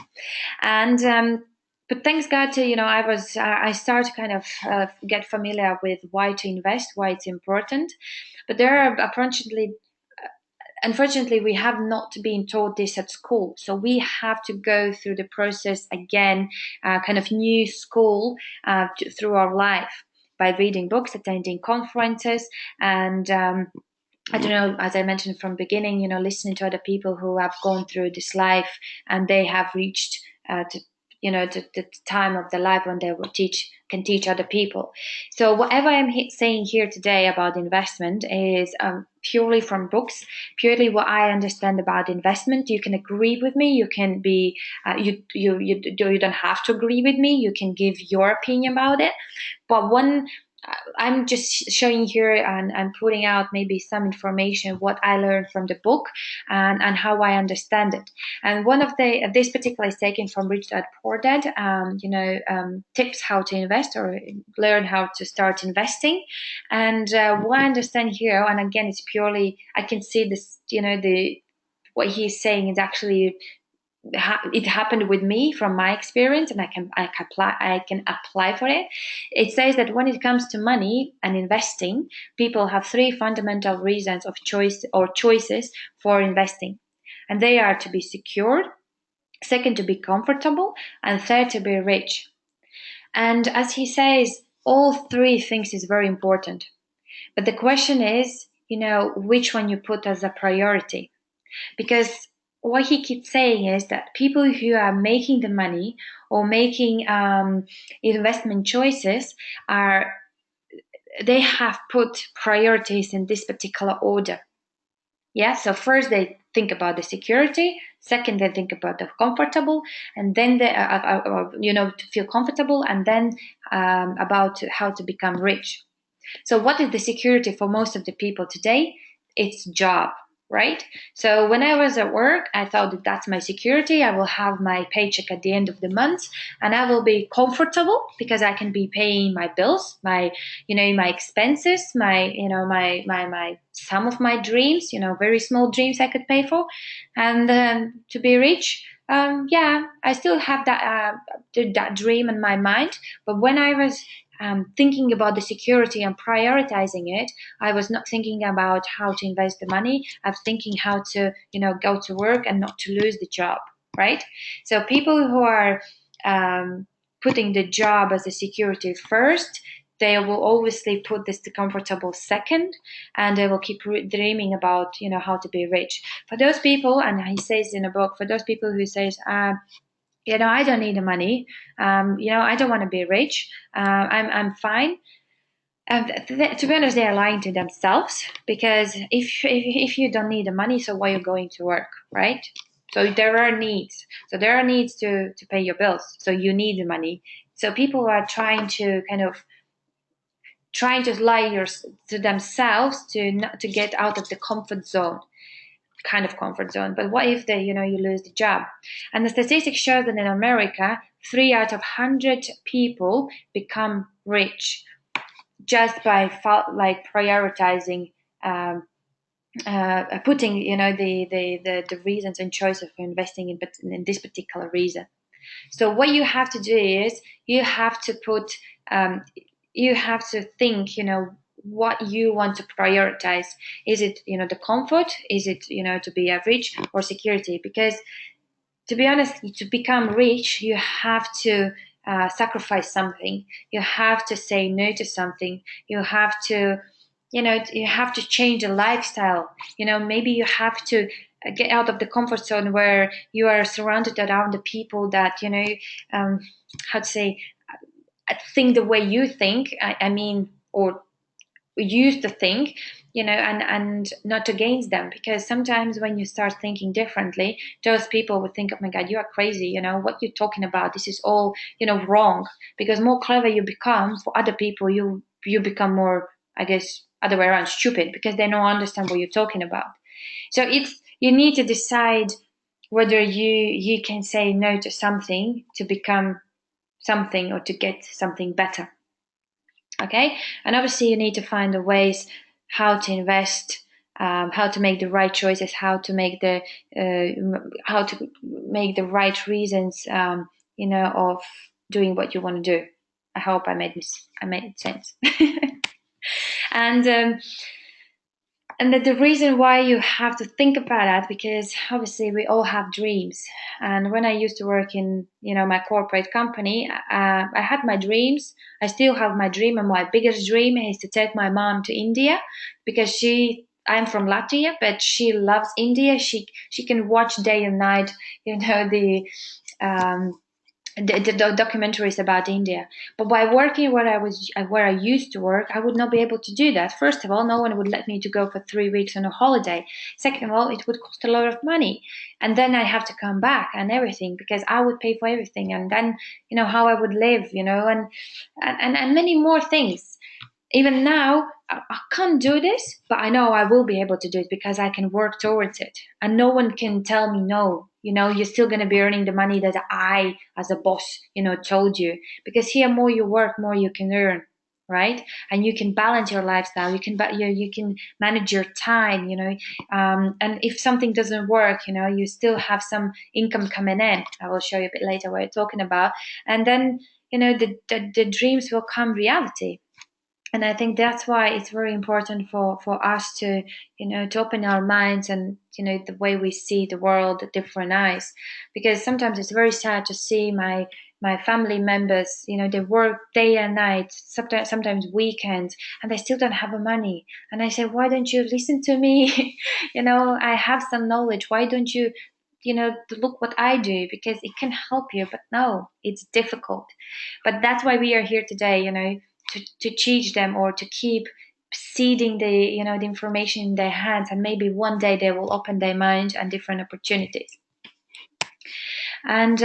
And but thanks God to, I start to kind of get familiar with why to invest, why it's important. But there are unfortunately, we have not been taught this at school. So we have to go through the process again, kind of new school through our life by reading books, attending conferences, and I don't know, as I mentioned from the beginning, listening to other people who have gone through this life and they have reached the time of their life when they can teach other people. So whatever I'm saying here today about investment is purely from books, purely what I understand about investment. You can agree with me. You can be you don't have to agree with me. You can give your opinion about it. But I'm just showing here and putting out maybe some information what I learned from the book and how I understand it. And one of this particular is taken from Rich Dad Poor Dad, tips how to invest or learn how to start investing. And what I understand here, and again, it's purely I can see this, what he's saying is actually it happened with me from my experience, and I can apply for it. It says that when it comes to money and investing, people have three fundamental reasons of choices for investing, and they are to be secured, second to be comfortable, and third to be rich. And as he says, all three things is very important, but the question is, which one you put as a priority. Because what he keeps saying is that people who are making the money or making investment choices they have put priorities in this particular order. Yeah, so first they think about the security, second they think about the comfortable, and then they to feel comfortable, and then about how to become rich. So what is the security for most of the people today? It's job, right? So when I was at work, I thought that that's my security. I will have my paycheck at the end of the month, and I will be comfortable because I can be paying my bills, my expenses, my some of my dreams, very small dreams I could pay for, and to be rich. Yeah, I still have that dream in my mind, but when I was thinking about the security and prioritizing it, I was not thinking about how to invest the money. I was thinking how to, go to work and not to lose the job, right? So people who are putting the job as a security first, they will obviously put this to comfortable second, and they will keep dreaming about, how to be rich. For those people, and he says in a book, for those people who says, I don't need the money. I don't want to be rich. I'm fine. To be honest, they are lying to themselves, because if you don't need the money, so why are you going to work, right? So there are needs. So there are needs to pay your bills. So you need the money. So people are trying to lie to themselves to get out of the comfort zone. But what if you lose the job? And the statistics show that in America, 3 out of 100 people become rich just by prioritizing, putting the reasons and choices for investing in this particular reason. So what you have to do is you have to think, what you want to prioritize. Is it, the comfort? Is it, to be rich, or security? Because to be honest, to become rich, you have to sacrifice something. You have to say no to something. You have to, you have to change the lifestyle. Maybe you have to get out of the comfort zone where you are surrounded around the people that, how to say, think the way you think. Or used to think, you know, and not against them, because sometimes when you start thinking differently, those people would think, oh my God, you are crazy, you know, what you're talking about, this is all, you know, wrong. Because more clever you become, for other people, you become more, I guess, other way around, stupid, because they don't understand what you're talking about. So you need to decide whether you can say no to something to become something or to get something better. Okay, and obviously you need to find the ways how to invest, how to make the right choices, how to make the right reasons, you know, of doing what you want to do. I hope I made sense. And the reason why you have to think about that, because obviously we all have dreams. And when I used to work in, you know, my corporate company, I had my dreams. I still have my dream, and my biggest dream is to take my mom to India, because I'm from Latvia, but she loves India. She can watch day and night, you know, the documentaries about India. But by working where I used to work, I would not be able to do that. First of all, no one would let me to go for 3 weeks on a holiday. Second of all, it would cost a lot of money, and then I have to come back and everything, because I would pay for everything, and then, you know, how I would live, you know, and many more things. Even now, I can't do this, but I know I will be able to do it because I can work towards it. And no one can tell me no. You know, you're still going to be earning the money that I, as a boss, you know, told you. Because here, more you work, more you can earn, right? And you can balance your lifestyle. You can manage your time, you know. And if something doesn't work, you know, you still have some income coming in. I will show you a bit later what I'm talking about. And then, you know, the dreams will come reality. And I think that's why it's very important for us to, you know, to open our minds and, you know, the way we see the world with different eyes. Because sometimes it's very sad to see my family members, you know, they work day and night, sometimes weekends, and they still don't have the money. And I say, why don't you listen to me? You know, I have some knowledge. Why don't you, you know, look what I do, because it can help you. But no, it's difficult. But that's why we are here today, you know, to teach them, or to keep seeding the, you know, the information in their hands, and maybe one day they will open their mind and different opportunities. And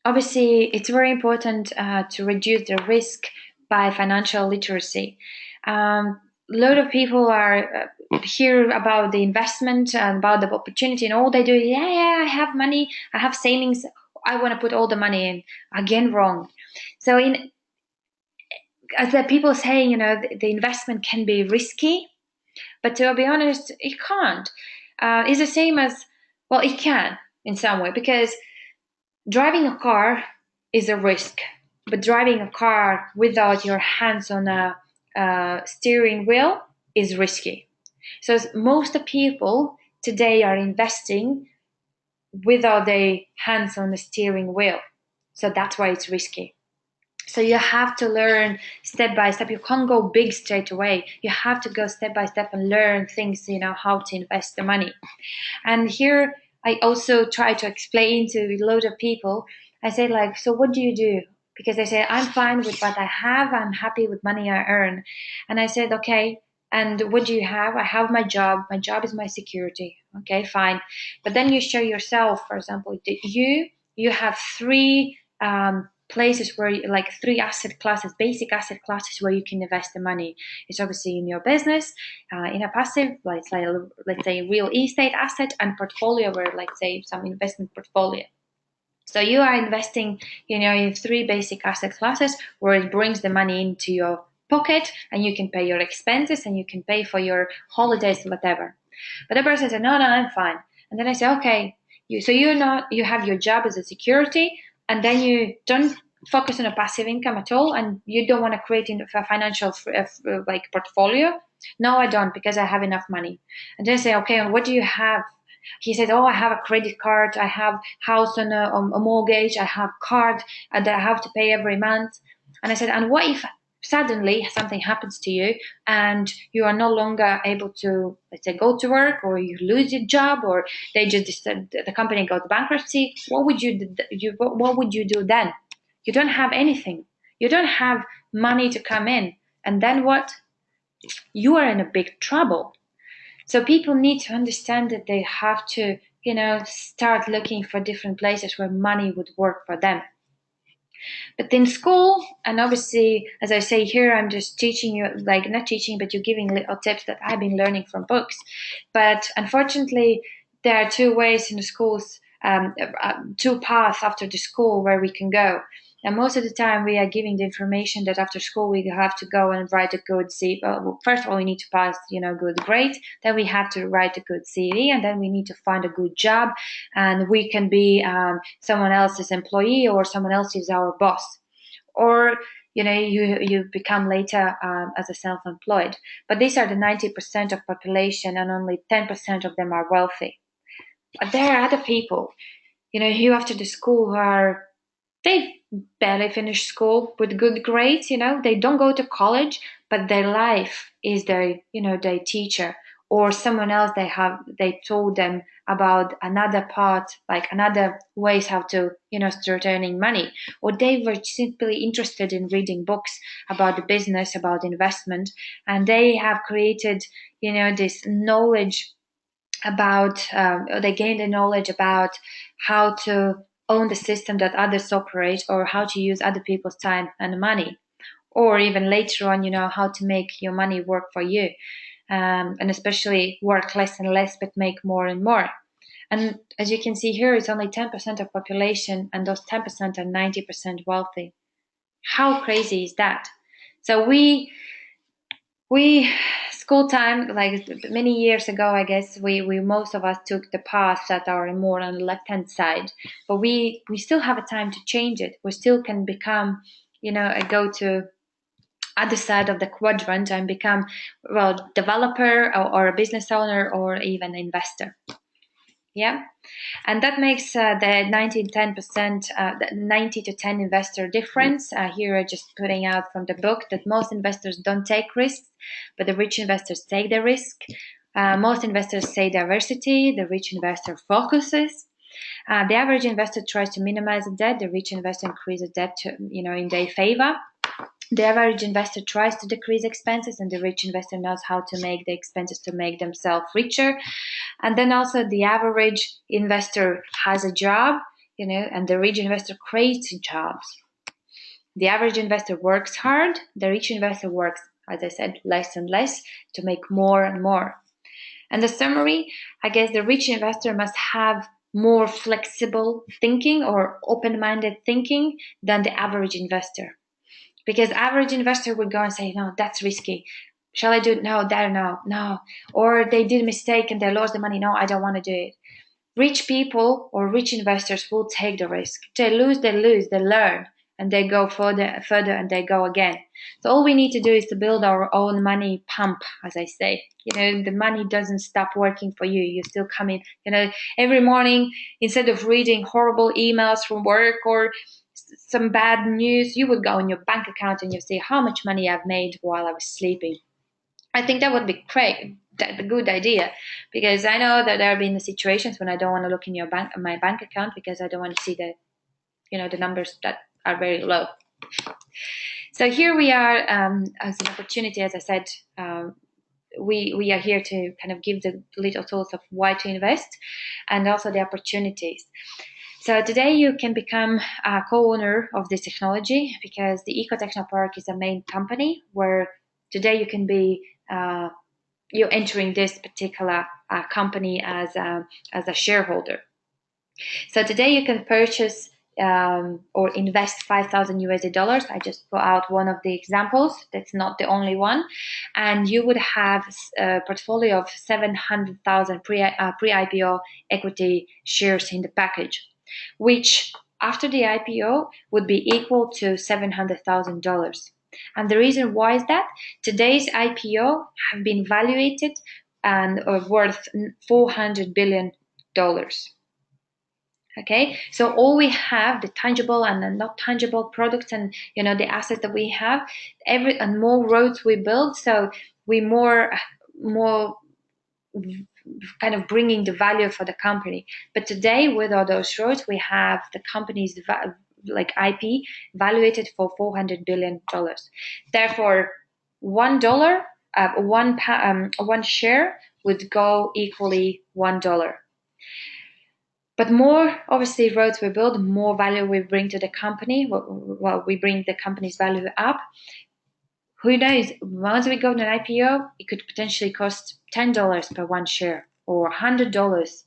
obviously it's very important to reduce the risk by financial literacy. A lot of people are hear about the investment and about the opportunity, and all they do is, yeah, I have money, I have savings, I want to put all the money in. Again, wrong. So as the people saying, you know, the investment can be risky, but to be honest, it can't. It's the same as, well, it can in some way, because driving a car is a risk, but driving a car without your hands on a steering wheel is risky. So most of people today are investing without their hands on the steering wheel. So that's why it's risky. So you have to learn step by step. You can't go big straight away. You have to go step by step and learn things, you know, how to invest the money. And here I also try to explain to a lot of people. I say, like, so what do you do? Because they say, I'm fine with what I have. I'm happy with money I earn. And I said, okay, and what do you have? I have my job. My job is my security. Okay, fine. But then you show yourself, for example, you have three places where, like, three asset classes, basic asset classes where you can invest the money. It's obviously in your business, in a passive, let's say real estate asset, and portfolio, where, like, say, some investment portfolio. So you are investing, you know, in three basic asset classes where it brings the money into your pocket, and you can pay your expenses, and you can pay for your holidays, whatever. But the person said, no, I'm fine. And then I say, okay, you have your job as a security, and then you don't focus on a passive income at all, and you don't want to create a financial like portfolio. No, I don't, because I have enough money. And then I say, okay, and what do you have? He said, oh, I have a credit card, I have house on a mortgage, I have card that I have to pay every month. And I said, and what if suddenly something happens to you and you are no longer able to, let's say, go to work, or you lose your job, or the company goes bankruptcy? What would you do then? You don't have anything. You don't have money to come in. And then what? you are in a big trouble. So people need to understand that they have to, start looking for different places where money would work for them. But in school, and obviously, as I say here, I'm just teaching you, like not teaching, but you're giving little tips that I've been learning from books. But unfortunately, there are two ways in the schools, two paths after the school where we can go. And most of the time, we are giving the information that after school we have to go and write a good CV. Well, first of all, we need to pass, good grade. Then we have to write a good CV, and then we need to find a good job, and we can be someone else's employee, or someone else is our boss, or you become later as a self-employed. But these are the 90% of population, and only 10% of them are wealthy. But there are other people, who after the school they barely finish school with good grades, they don't go to college, but their life is their teacher, or someone else they told them about another part, like another ways how to, start earning money, or they were simply interested in reading books about the business, about investment, and they have created, this knowledge about, they gained the knowledge about how to own the system that others operate, or how to use other people's time and money, or even later on, how to make your money work for you, and especially work less and less, but make more and more. And as you can see here, it's only 10% of population, and those 10% are 90% wealthy. How crazy is that? So we school time, like many years ago, I guess we most of us took the paths that are more on the left hand side, but we still have a time to change it. We still can become, go to other side of the quadrant and become, well, developer, or a business owner, or even investor. Yeah. And that makes the 90 to 10 investor difference. Here I'm just putting out from the book that most investors don't take risks, but the rich investors take the risk. Most investors say diversity, the rich investor focuses. The average investor tries to minimize the debt, the rich investor increases debt to, in their favor. The average investor tries to decrease expenses, and the rich investor knows how to make the expenses to make themselves richer. And then also the average investor has a job, and the rich investor creates jobs. The average investor works hard. The rich investor works, as I said, less and less to make more and more. And the summary, I guess the rich investor must have more flexible thinking, or open-minded thinking, than the average investor. Because average investor would go and say, no, that's risky. Shall I do it? No, no. Or they did a mistake and they lost the money. No, I don't want to do it. Rich people or rich investors will take the risk. They lose, they learn, and they go further, and they go again. So all we need to do is to build our own money pump, as I say. The money doesn't stop working for you. You still come in, every morning, instead of reading horrible emails from work or some bad news, you would go in your bank account and you see how much money I've made while I was sleeping. I think that would be great, a good idea, because I know that there have been situations when I don't want to look in my bank account, because I don't want to see the numbers that are very low. So here we are, as an opportunity, as I said, we are here to kind of give the little tools of why to invest, and also the opportunities. So today you can become a co-owner of this technology, because the Eco Technopark is a main company where today you can be you're entering this particular company as a shareholder. So today you can purchase or invest $5,000. I just put out one of the examples. That's not the only one. And you would have a portfolio of 700,000 pre-IPO equity shares in the package, which after the IPO would be equal to $700,000. And the reason why is that today's IPO have been valuated and are worth $400 billion. Okay, so all we have, the tangible and the not tangible products, and the assets that we have, and more roads we build, so we more kind of bringing the value for the company. But today, with all those roads, we have the company's like IP valuated for $400 billion. Therefore, $1 one share would go equally $1. But more, obviously, roads we build, more value we bring to the company. Well, we bring the company's value up. Who knows? Once we go to an IPO, it could potentially cost $10 per one share or $100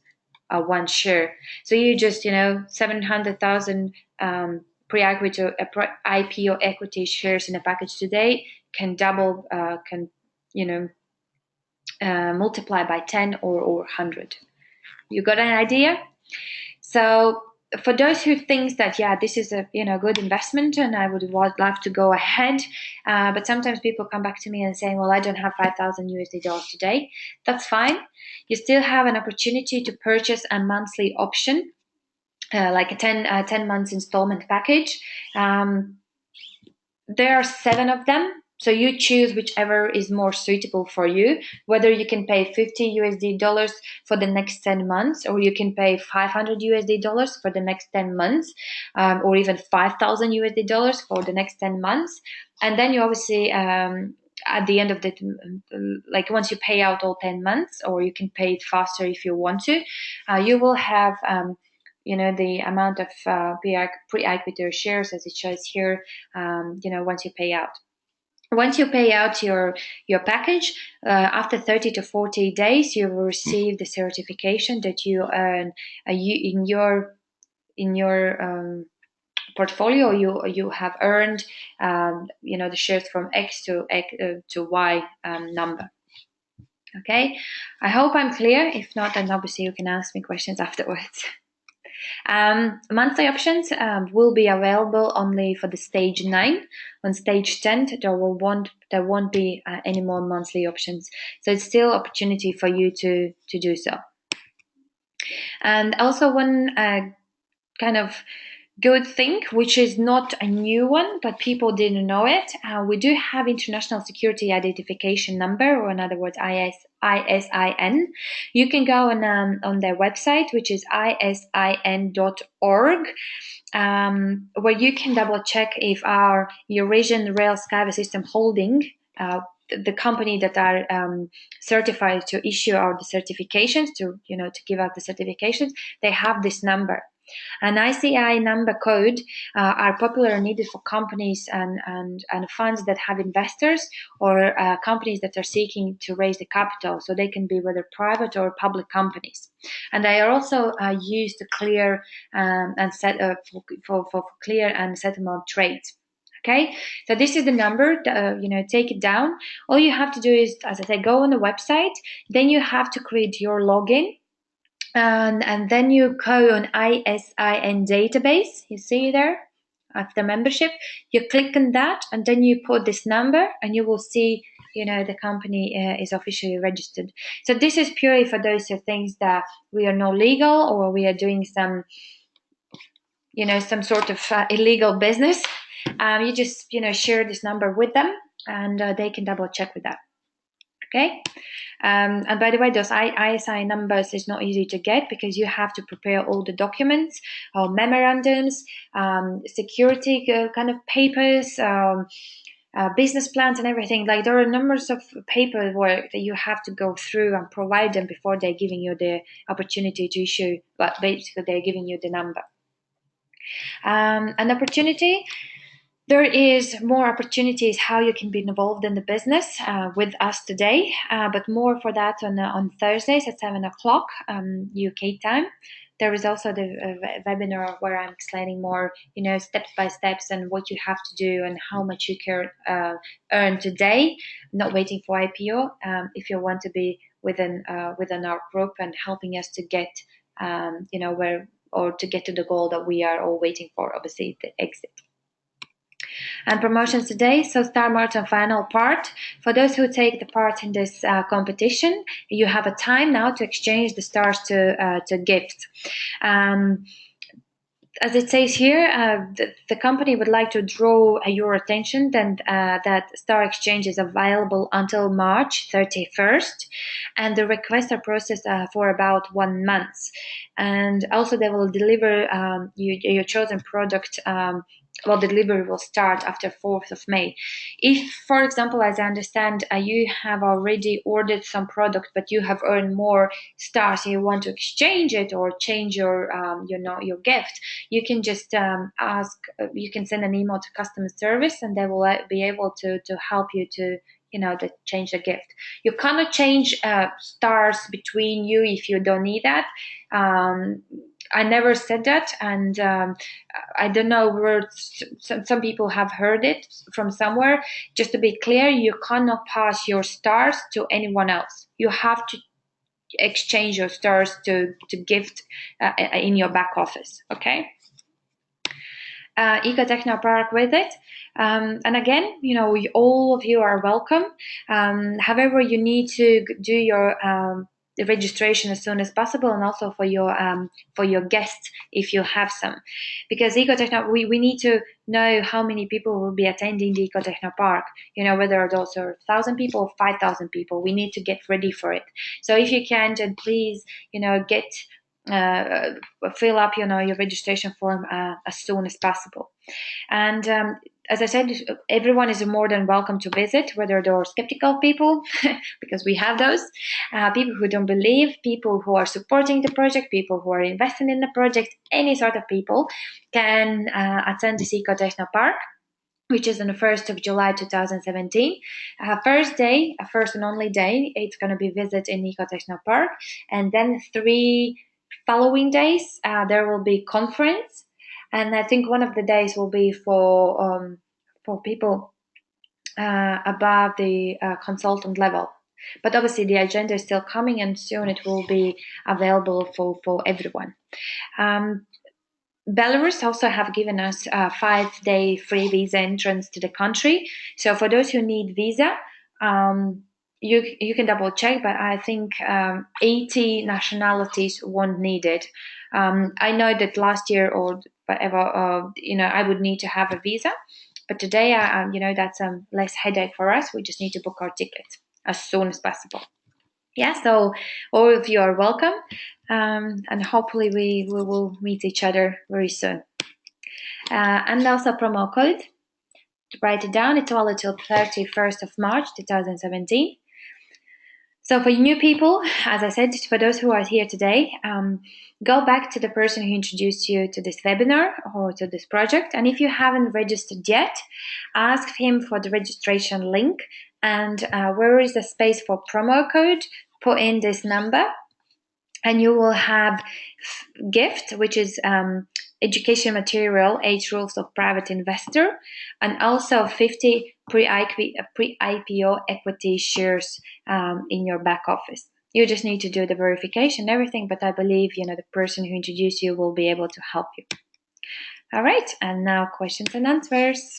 one share. So you just, 700,000 IPO equity shares in a package today can double, multiply by 10 or 100. You got an idea? So for those who think that, this is a good investment and I would love to go ahead, but sometimes people come back to me and say, well, I don't have $5,000 today. That's fine. You still have an opportunity to purchase a monthly option, like a 10 months installment package. There are 7 of them. So you choose whichever is more suitable for you, whether you can pay $50 for the next 10 months, or you can pay $500 for the next 10 months, or even $5,000 for the next 10 months. And then you obviously, at the end of the, like once you pay out all 10 months, or you can pay it faster if you want to, you will have, the amount of pre-equity shares as it shows here, once you pay out. Once you pay out your package, after 30 to 40 days, you will receive the certification that you earn in your portfolio. You have earned, the shares from X to Y number. Okay, I hope I'm clear. If not, then obviously you can ask me questions afterwards. Monthly options will be available only for the stage 9. On stage 10, there won't be any more monthly options. So it's still opportunity for you to do so. And also one kind of good thing, which is not a new one, but people didn't know it. We do have International Security Identification Number, or in other words, ISIN. You can go on their website, which is isin.org, where you can double check if our Eurasian Rail SkyWay System Holding, the company that are certified to issue out the certifications, to give out the certifications, they have this number. An ICI number code are popular and needed for companies and funds that have investors, or companies that are seeking to raise the capital, so they can be whether private or public companies. And they are also used to clear and set for clear and settlement trades. Okay, so this is the number. Take it down. All you have to do is, as I said, go on the website. Then you have to create your login. And then you go on ISIN database, you see there, after membership, you click on that, and then you put this number, and you will see, the company is officially registered. So this is purely for those who think that we are not legal, or we are doing some, some sort of illegal business. You just, share this number with them, and they can double check with that. Okay, and by the way, those ISI numbers is not easy to get, because you have to prepare all the documents, memorandums, security kind of papers, business plans, and everything. Like, there are numbers of paperwork that you have to go through and provide them before they're giving you the opportunity to issue. But basically, they're giving you the number. An opportunity. There is more opportunities how you can be involved in the business with us today, but more for that on Thursdays at 7 o'clock UK time. There is also the webinar where I'm explaining more, steps by steps, and what you have to do and how much you can earn today, not waiting for IPO, if you want to be within our group and helping us to get, where, or to get to the goal that we are all waiting for, obviously, the exit. And promotions today. So Star Marathon final part. For those who take the part in this competition, you have a time now to exchange the stars to gifts. As it says here, the company would like to draw your attention that Star Exchange is available until March 31st, and the requests are processed for about 1 month. And also they will deliver your chosen product well, delivery will start after 4th of May. If, for example, as I understand, you have already ordered some product, but you have earned more stars, and you want to exchange it or change your, your gift, you can just you can send an email to customer service, and they will be able to help you to, to change the gift. You cannot change stars between you if you don't need that. I never said that, and I don't know where some people have heard it from somewhere. Just to be clear, you cannot pass your stars to anyone else. You have to exchange your stars to gift in your back office. Okay. Eco Techno Park with it. And again, all of you are welcome. However, you need to do your the registration as soon as possible, and also for your guests if you have some, because Ecotechno, we need to know how many people will be attending the Ecotechno Park. Whether those are 1,000 people or 5,000 people, we need to get ready for it. So if you can, then please, get fill up your registration form as soon as possible. And as I said, everyone is more than welcome to visit, whether they're skeptical people, because we have those, people who don't believe, people who are supporting the project, people who are investing in the project, any sort of people can attend this Ecotechno Park, which is on the 1st of July 2017. First and only day, it's going to be visit in Ecotechno Park. And then 3 following days, there will be conference. And I think one of the days will be for people above the consultant level. But obviously the agenda is still coming, and soon it will be available for everyone. Belarus also have given us a 5-day free visa entrance to the country. So for those who need visa, you can double check, but I think 80 nationalities won't need it. I know that last year or whatever, I would need to have a visa, but today, that's less headache for us. We just need to book our ticket as soon as possible. Yeah, so all of you are welcome, and hopefully we will meet each other very soon. And also promo code, to write it down, it's valid till 31st of March 2017. So for new people, as I said, for those who are here today, go back to the person who introduced you to this webinar or to this project. And if you haven't registered yet, ask him for the registration link. And where is the space for promo code, put in this number. And you will have gift, which is education material, 8 rules of private investor, and also 50 pre-IPO equity shares in your back office. You just need to do the verification and everything, but I believe the person who introduced you will be able to help you. All right, and now questions and answers.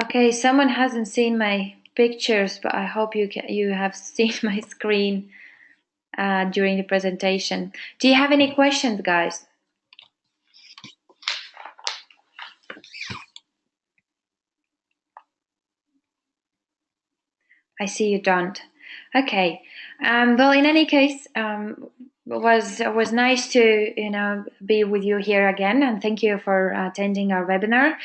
Okay, someone hasn't seen my pictures, but I hope you have seen my screen during the presentation. Do you have any questions, guys? I see you don't. Okay. Well, in any case, it was nice to be with you here again, and thank you for attending our webinar.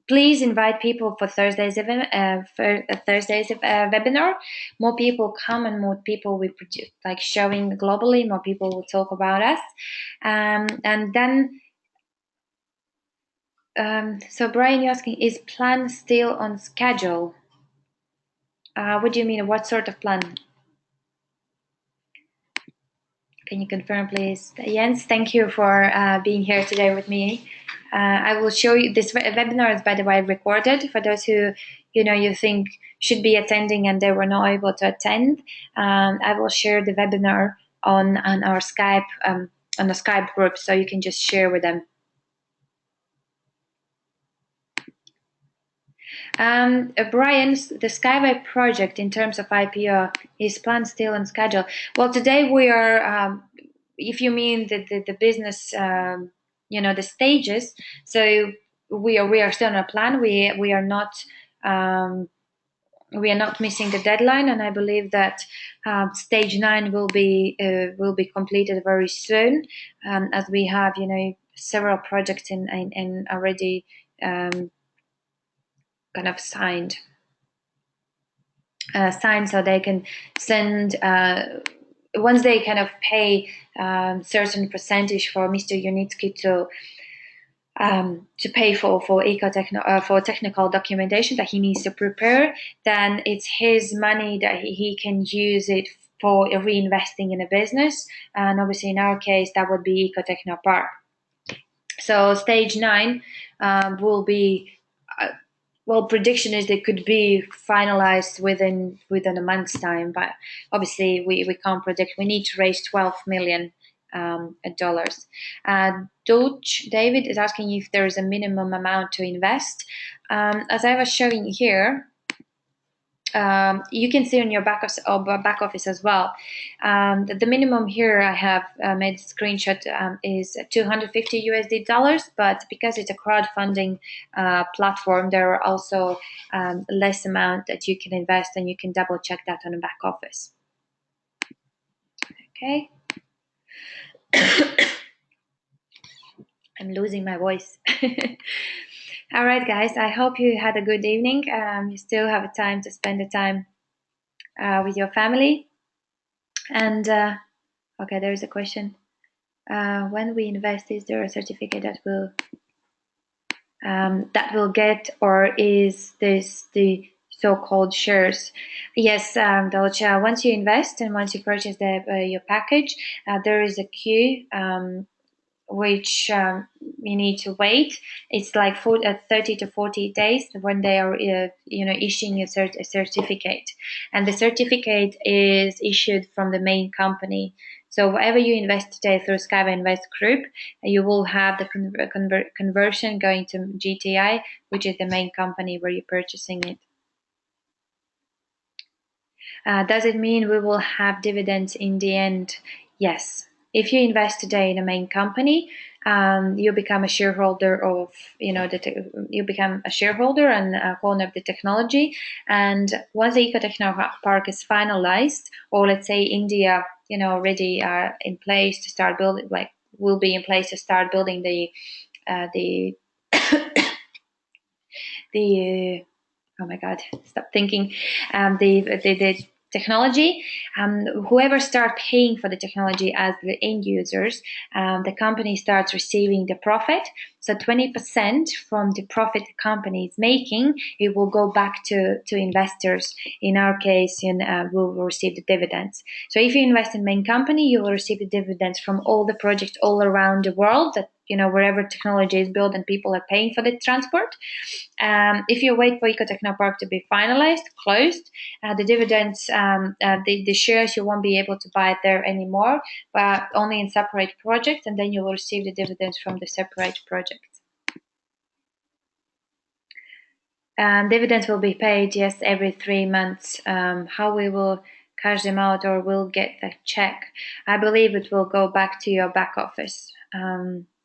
Please invite people for Thursday's webinar. More people come, and more people we produce, like showing globally. More people will talk about us, and then. So Brian, you're asking, is plan still on schedule? What do you mean? What sort of plan? Can you confirm, please? Jens, thank you for being here today with me. I will show you this webinar is, by the way, recorded for those who you think should be attending and they were not able to attend. I will share the webinar on our Skype on the Skype group, so you can just share with them. Brian, the SkyWay project in terms of IPO is planned still on schedule. Well, today we are, if you mean the business, the stages. So we are still on a plan. We are not we are not missing the deadline, and I believe that stage 9 will be completed very soon, as we have several projects in already kind of signed, so they can send once they kind of pay certain percentage for Mr. Unitsky to pay for for technical documentation that he needs to prepare, then it's his money that he can use it for reinvesting in a business. And obviously in our case that would be Ecotechnopark. So stage 9 will be well, prediction is they could be finalized within a month's time, but obviously we can't predict. We need to raise $12 million. David is asking if there is a minimum amount to invest. As I was showing here, you can see on your back office as well. The minimum here I have made a screenshot is $250 but because it's a crowdfunding platform, there are also less amount that you can invest, and you can double check that on the back office. Okay. I'm losing my voice. All right, guys, I hope you had a good evening. You still have time to spend the time with your family. And okay, there is a question. When we invest, is there a certificate that will get, or is this the so-called shares? Yes, Dolce, once you invest and once you purchase your package, there is a queue which you need to wait. It's like 30 to 40 days when they are issuing a certificate, and the certificate is issued from the main company. So whatever you invest today through SkyWay Invest Group, you will have the conversion going to GTI, which is the main company where you're purchasing it. Does it mean we will have dividends in the end? Yes. If you invest today in a main company, you become a shareholder of, you become a shareholder and a owner of the technology. And once the Ecotechnopark is finalized, or let's say India, already are in place to start building, will be in place to start building the oh my God, stop thinking, the technology, whoever start paying for the technology as the end users, the company starts receiving the profit. So 20% from the profit the company is making, it will go back to investors. In our case, we'll receive the dividends. So if you invest in main company, you will receive the dividends from all the projects all around the world that, wherever technology is built and people are paying for the transport. If you wait for Ecotechnopark to be finalized, closed, the dividends, the shares, you won't be able to buy it there anymore, but only in separate projects, and then you will receive the dividends from the separate projects. Dividends will be paid, yes, every 3 months. How we will cash them out or will get the check? I believe it will go back to your back office.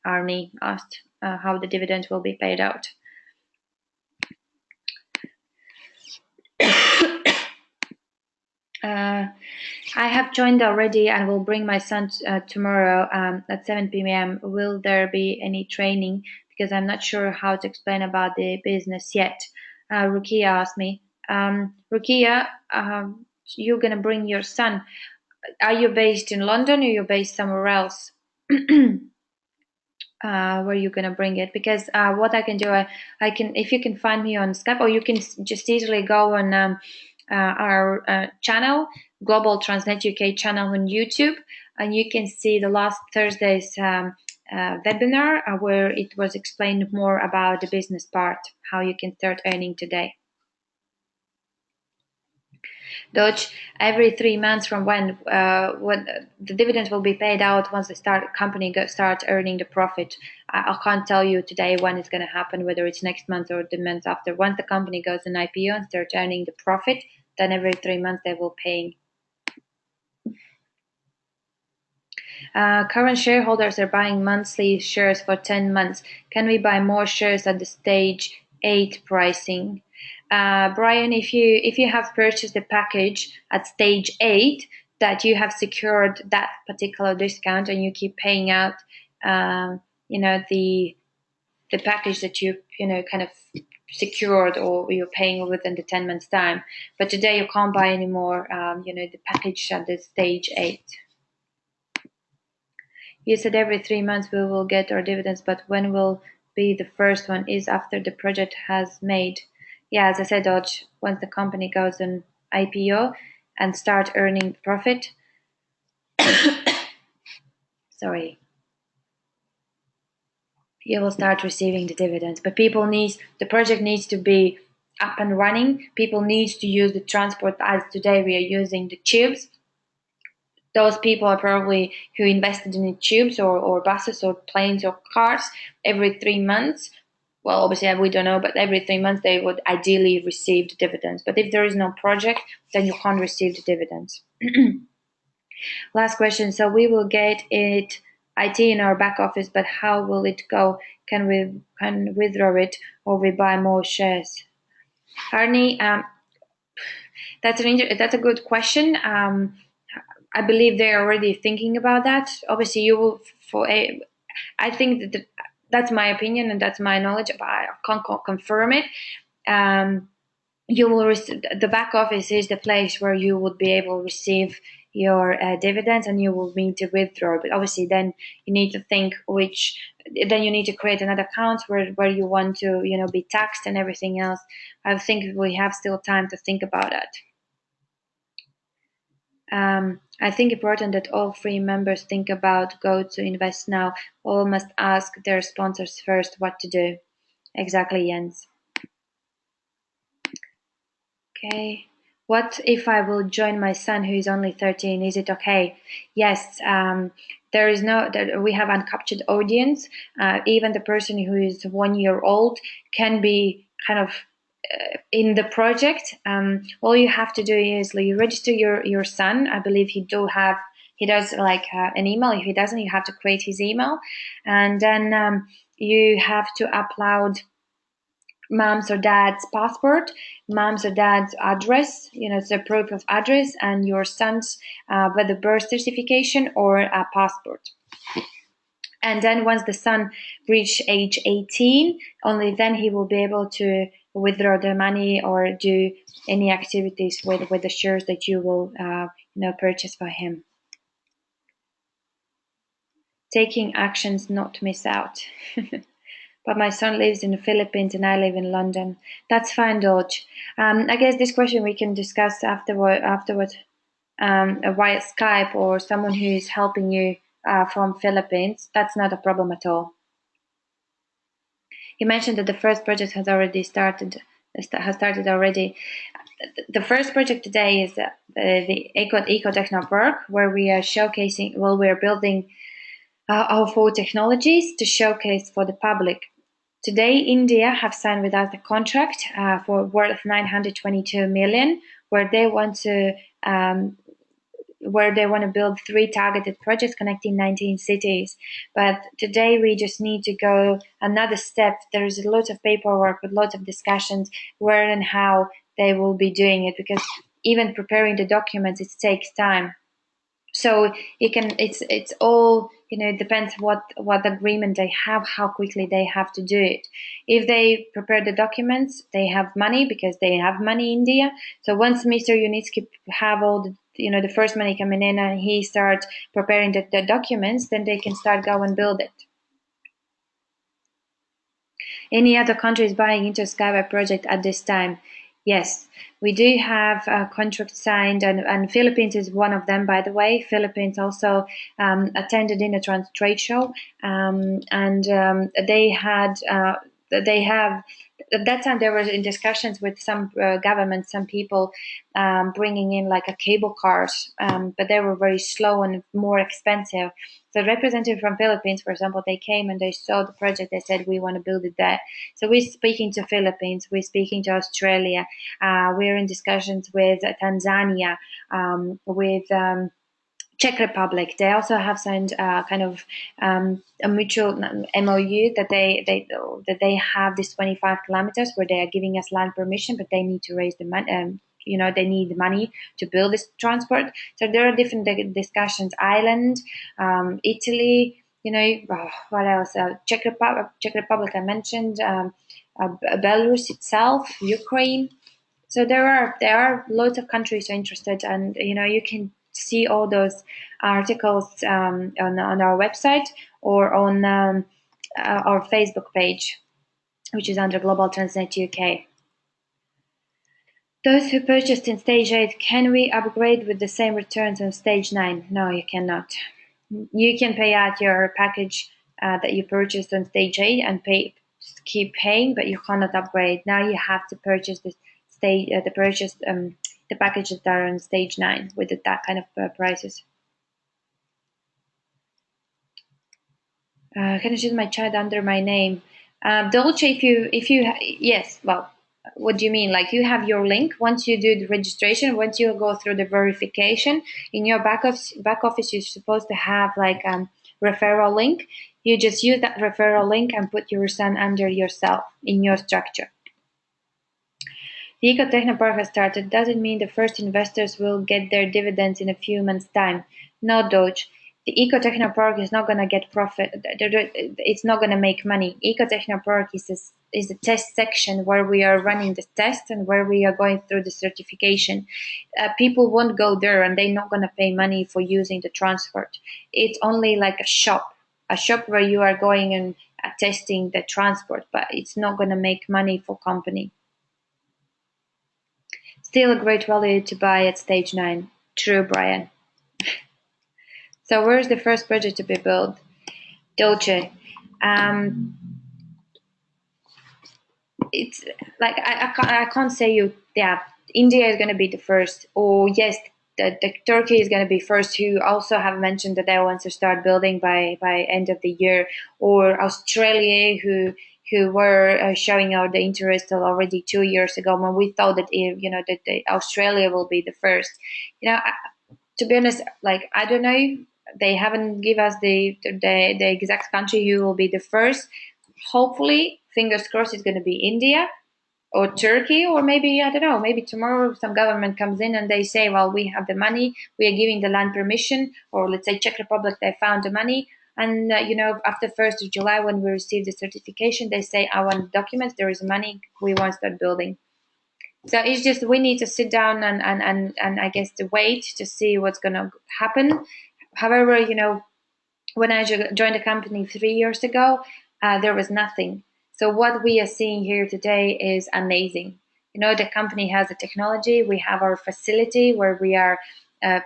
Arnie asked how the dividends will be paid out. I have joined already and will bring my son tomorrow at 7 p.m. Will there be any training? Because I'm not sure how to explain about the business yet. Rukia asked me. Rukia, you're going to bring your son. Are you based in London or you're based somewhere else? Where you're gonna bring it? Because what I can do, I can, if you can find me on Skype, or you can just easily go on our channel, Global Transnet UK channel on YouTube, and you can see the last Thursday's webinar where it was explained more about the business part, how you can start earning today. Dodge, every 3 months from when the dividends will be paid out once the company starts earning the profit. I can't tell you today when it's going to happen, whether it's next month or the month after. Once the company goes on IPO and starts earning the profit, then every 3 months they will pay. Current shareholders are buying monthly shares for 10 months. Can we buy more shares at the stage 8 pricing? Brian, if you have purchased the package at stage 8, that you have secured that particular discount and you keep paying out, the package that you kind of secured, or you're paying within the 10 months time. But today you can't buy anymore, the package at the stage 8. You said every 3 months we will get our dividends, but when will be the first one? Is after the project has made. Yeah, as I said, Dodge, once the company goes on IPO and start earning profit, sorry, you will start receiving the dividends. But the project needs to be up and running. People need to use the transport, as today we are using the tubes. Those people are probably who invested in the tubes or buses or planes or cars every 3 months. Well, obviously we don't know, but every 3 months they would ideally receive the dividends. But if there is no project, then you can't receive the dividends. Last question. So we will get IT in our back office, but how will it go? Can we withdraw it, or we buy more shares? Arnie, that's a good question. I believe they're already thinking about that. Obviously, you will I think that's my opinion and that's my knowledge, but I can't confirm it. You will receive, the back office is the place where you would be able to receive your dividends, and you will need to withdraw. But obviously, then you need to think then you need to create another account where you want to be taxed and everything else. I think we have still time to think about that. I think important that all 3 members think about go to invest now. All must ask their sponsors first what to do. Exactly, Jens. Okay. What if I will join my son who is only 13? Is it okay? Yes. We have uncaptured audience. Even the person who is 1 year old can be kind of in the project. All you have to do is you register your son. I believe he does like an email. If he doesn't, you have to create his email, and then you have to upload mom's or dad's passport, mom's or dad's address, it's a proof of address, and your son's whether birth certification or a passport. And then once the son reach age 18, only then he will be able to withdraw the money or do any activities with the shares that you will purchase for him. Taking actions not to miss out. But my son lives in the Philippines and I live in London. That's fine, Dodge. I guess this question we can discuss afterward via Skype, or someone who is helping you from Philippines. That's not a problem at all. You mentioned that the first project has already started. Already. The first project today is the Eco Techno Park, where we are showcasing. Well, we are building our 4 technologies to showcase for the public. Today, India have signed with us a contract for worth 922 million, where they want to build 3 targeted projects connecting 19 cities. But today we just need to go another step. There is a lot of paperwork with lots of discussions where and how they will be doing it, because even preparing the documents, it takes time. So it's all, it depends what agreement they have, how quickly they have to do it. If they prepare the documents, they have money because they have money in India. So once Mr. Unitsky have all the first money coming in and he starts preparing the documents, then they can start go and build it. Any other countries buying into a SkyWay project at this time? Yes, we do have a contract signed, and Philippines is one of them, by the way. Philippines also attended in a trade show, and they have. At that time, they were in discussions with some government, some people bringing in like a cable cars, but they were very slow and more expensive. The representative from Philippines, for example, they came and they saw the project. They said, we want to build it there. So we're speaking to Philippines. We're speaking to Australia. We're in discussions with Tanzania, with Czech Republic, they also have signed kind of a mutual MOU that they have this 25 kilometers where they are giving us land permission, but they need to raise the money. They need money to build this transport. So there are different discussions. Ireland, Italy, what else? Czech Republic, I mentioned. Belarus itself, Ukraine. So there are lots of countries interested, and you can see all those articles on our website or on our Facebook page, which is under Global Transnet UK. Those who purchased in stage 8, can we upgrade with the same returns on stage 9? No, you cannot. You can pay out your package that you purchased on stage 8 and keep paying, but you cannot upgrade. Now you have to purchase the packages that are on stage 9 with that kind of prices. Can I choose my child under my name? Dolce, if you yes, well, what do you mean? Like, you have your link. Once you do the registration, once you go through the verification, in your back office, you're supposed to have like referral link. You just use that referral link and put your son under yourself in your structure. The Eco Technopark has started. Does it mean the first investors will get their dividends in a few months' time? No, Doge. The Eco Technopark is not going to get profit. It's not going to make money. Eco Technopark is a test section where we are running the test and where we are going through the certification. People won't go there and they're not going to pay money for using the transport. It's only like a shop where you are going and testing the transport, but it's not going to make money for company. Still a great value to buy at stage 9. True, Brian. So where's the first project to be built? Dolce. It's like I can't say India is going to be the first, or yes, the Turkey is going to be first, who also have mentioned that they want to start building by end of the year, or Australia, who were showing out the interest already 2 years ago when we thought that that Australia will be the first. To be honest, like, I don't know. They haven't give us the exact country who will be the first. Hopefully, fingers crossed, it's going to be India or Turkey, or maybe, I don't know, maybe tomorrow some government comes in and they say, well, we have the money, we are giving the land permission, or let's say Czech Republic, they found the money. And, after 1st of July, when we receive the certification, they say, I want documents, there is money, we want to start building. So it's just, we need to sit down and I guess to wait to see what's going to happen. However, when I joined the company 3 years ago, there was nothing. So what we are seeing here today is amazing. The company has the technology. We have our facility where we are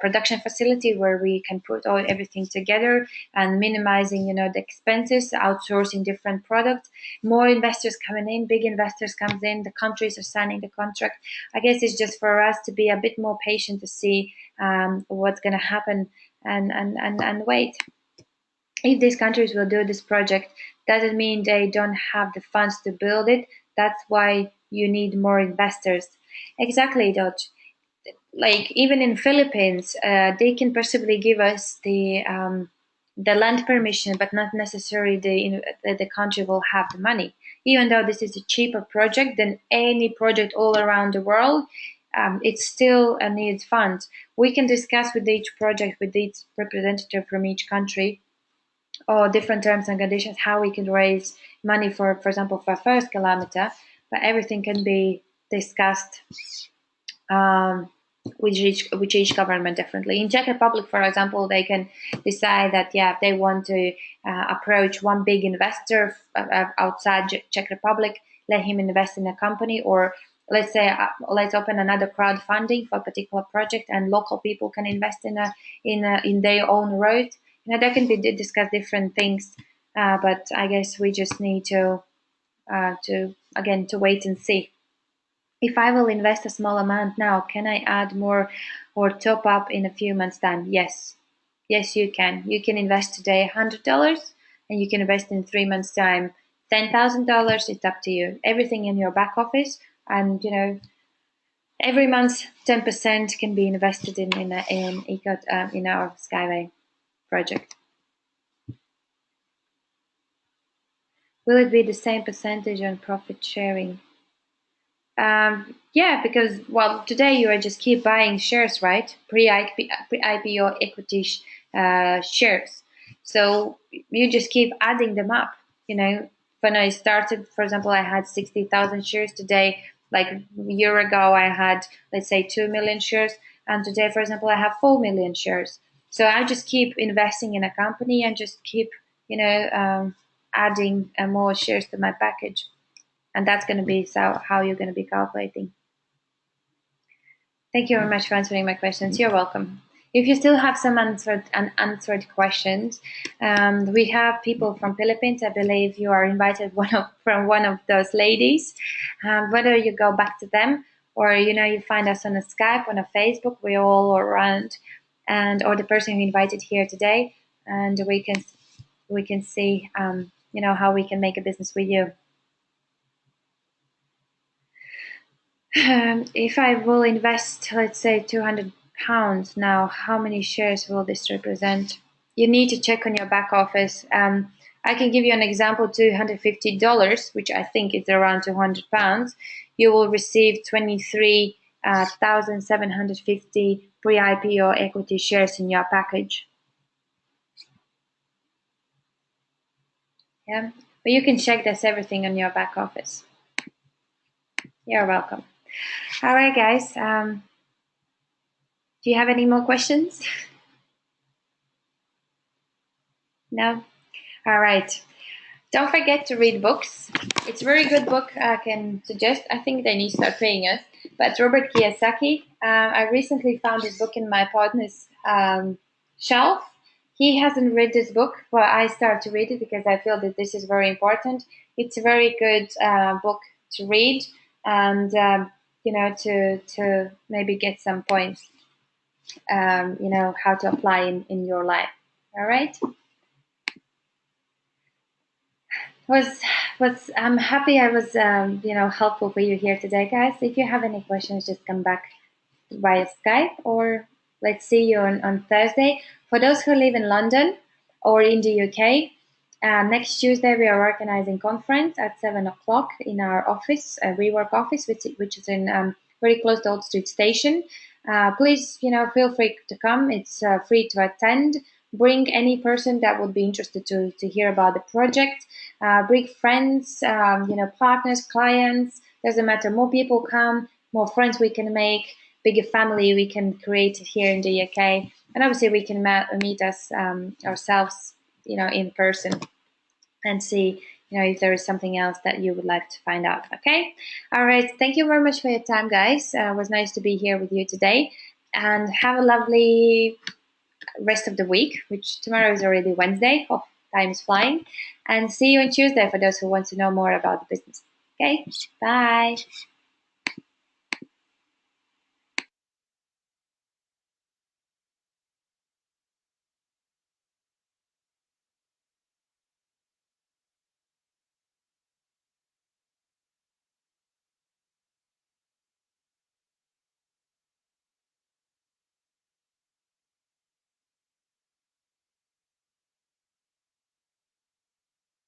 production facility where we can put everything together and minimizing, the expenses, outsourcing different products. More investors coming in, big investors comes in. The countries are signing the contract. I guess it's just for us to be a bit more patient to see what's going to happen and wait. If these countries will do this project, doesn't mean they don't have the funds to build it. That's why you need more investors. Exactly, Dodge. Like, even in Philippines, they can possibly give us the land permission, but not necessarily the country will have the money. Even though this is a cheaper project than any project all around the world, it still needs funds. We can discuss with each project, with each representative from each country, or different terms and conditions, how we can raise money for example, for first kilometer, but everything can be discussed with each government differently. In Czech Republic, for example, they can decide that if they want to approach one big investor outside Czech Republic, let him invest in a company, or let's say let's open another crowdfunding for a particular project, and local people can invest in their own road. That can be discuss different things, but I guess we just need to wait and see. If I will invest a small amount now, can I add more or top up in a few months' time? Yes, you can. You can invest today $100, and you can invest in 3 months' time $10,000. It's up to you. Everything in your back office, and Every month, 10% can be invested in our SkyWay project. Will it be the same percentage on profit sharing? Yeah, because, well, today you are just keep buying shares, right? Pre-IPO equity shares. So you just keep adding them up. You know, when I started, for example, I had 60,000 shares. Today, like a year ago, I had, let's say, 2 million shares. And today, for example, I have 4 million shares. So I just keep investing in a company and just keep, adding more shares to my package. And that's going to be how you're going to be calculating. Thank you very much for answering my questions. You're welcome. If you still have some unanswered questions, we have people from Philippines. I believe you are invited from one of those ladies. Whether you go back to them or you find us on a Skype, on a Facebook, we're all around, or the person you invited here today, and we can see how we can make a business with you. If I will invest, let's say, £200 now, how many shares will this represent? You need to check on your back office. I can give you an example: $250, which I think is around £200. You will receive 23,750 pre-IPO equity shares in your package. Yeah, but you can check this everything on your back office. You're welcome. All right, guys. Do you have any more questions? No? All right. Don't forget to read books. It's a very good book I can suggest. I think they need to start paying us. But Robert Kiyosaki, I recently found his book in my partner's shelf. He hasn't read this book, but I started to read it because I feel that this is very important. It's a very good book to read and, to maybe get some points, how to apply in your life. All right? I'm happy I was helpful for you here today, guys. If you have any questions, just come back via Skype, or let's see you on Thursday. For those who live in London or in the UK, next Tuesday we are organizing conference at 7 o'clock in our office, a WeWork office, which is in very close to Old Street Station. Please, feel free to come. It's free to attend. Bring any person that would be interested to hear about the project. Bring friends, partners, clients. Doesn't matter. More people come, more friends we can make, bigger family we can create here in the UK, and obviously we can meet us ourselves, in person, and see, if there is something else that you would like to find out. Okay. All right. Thank you very much for your time, guys. It was nice to be here with you today, and have a lovely rest of the week, which tomorrow is already Wednesday. Oh, time is flying. And see you on Tuesday for those who want to know more about the business. Okay. Bye.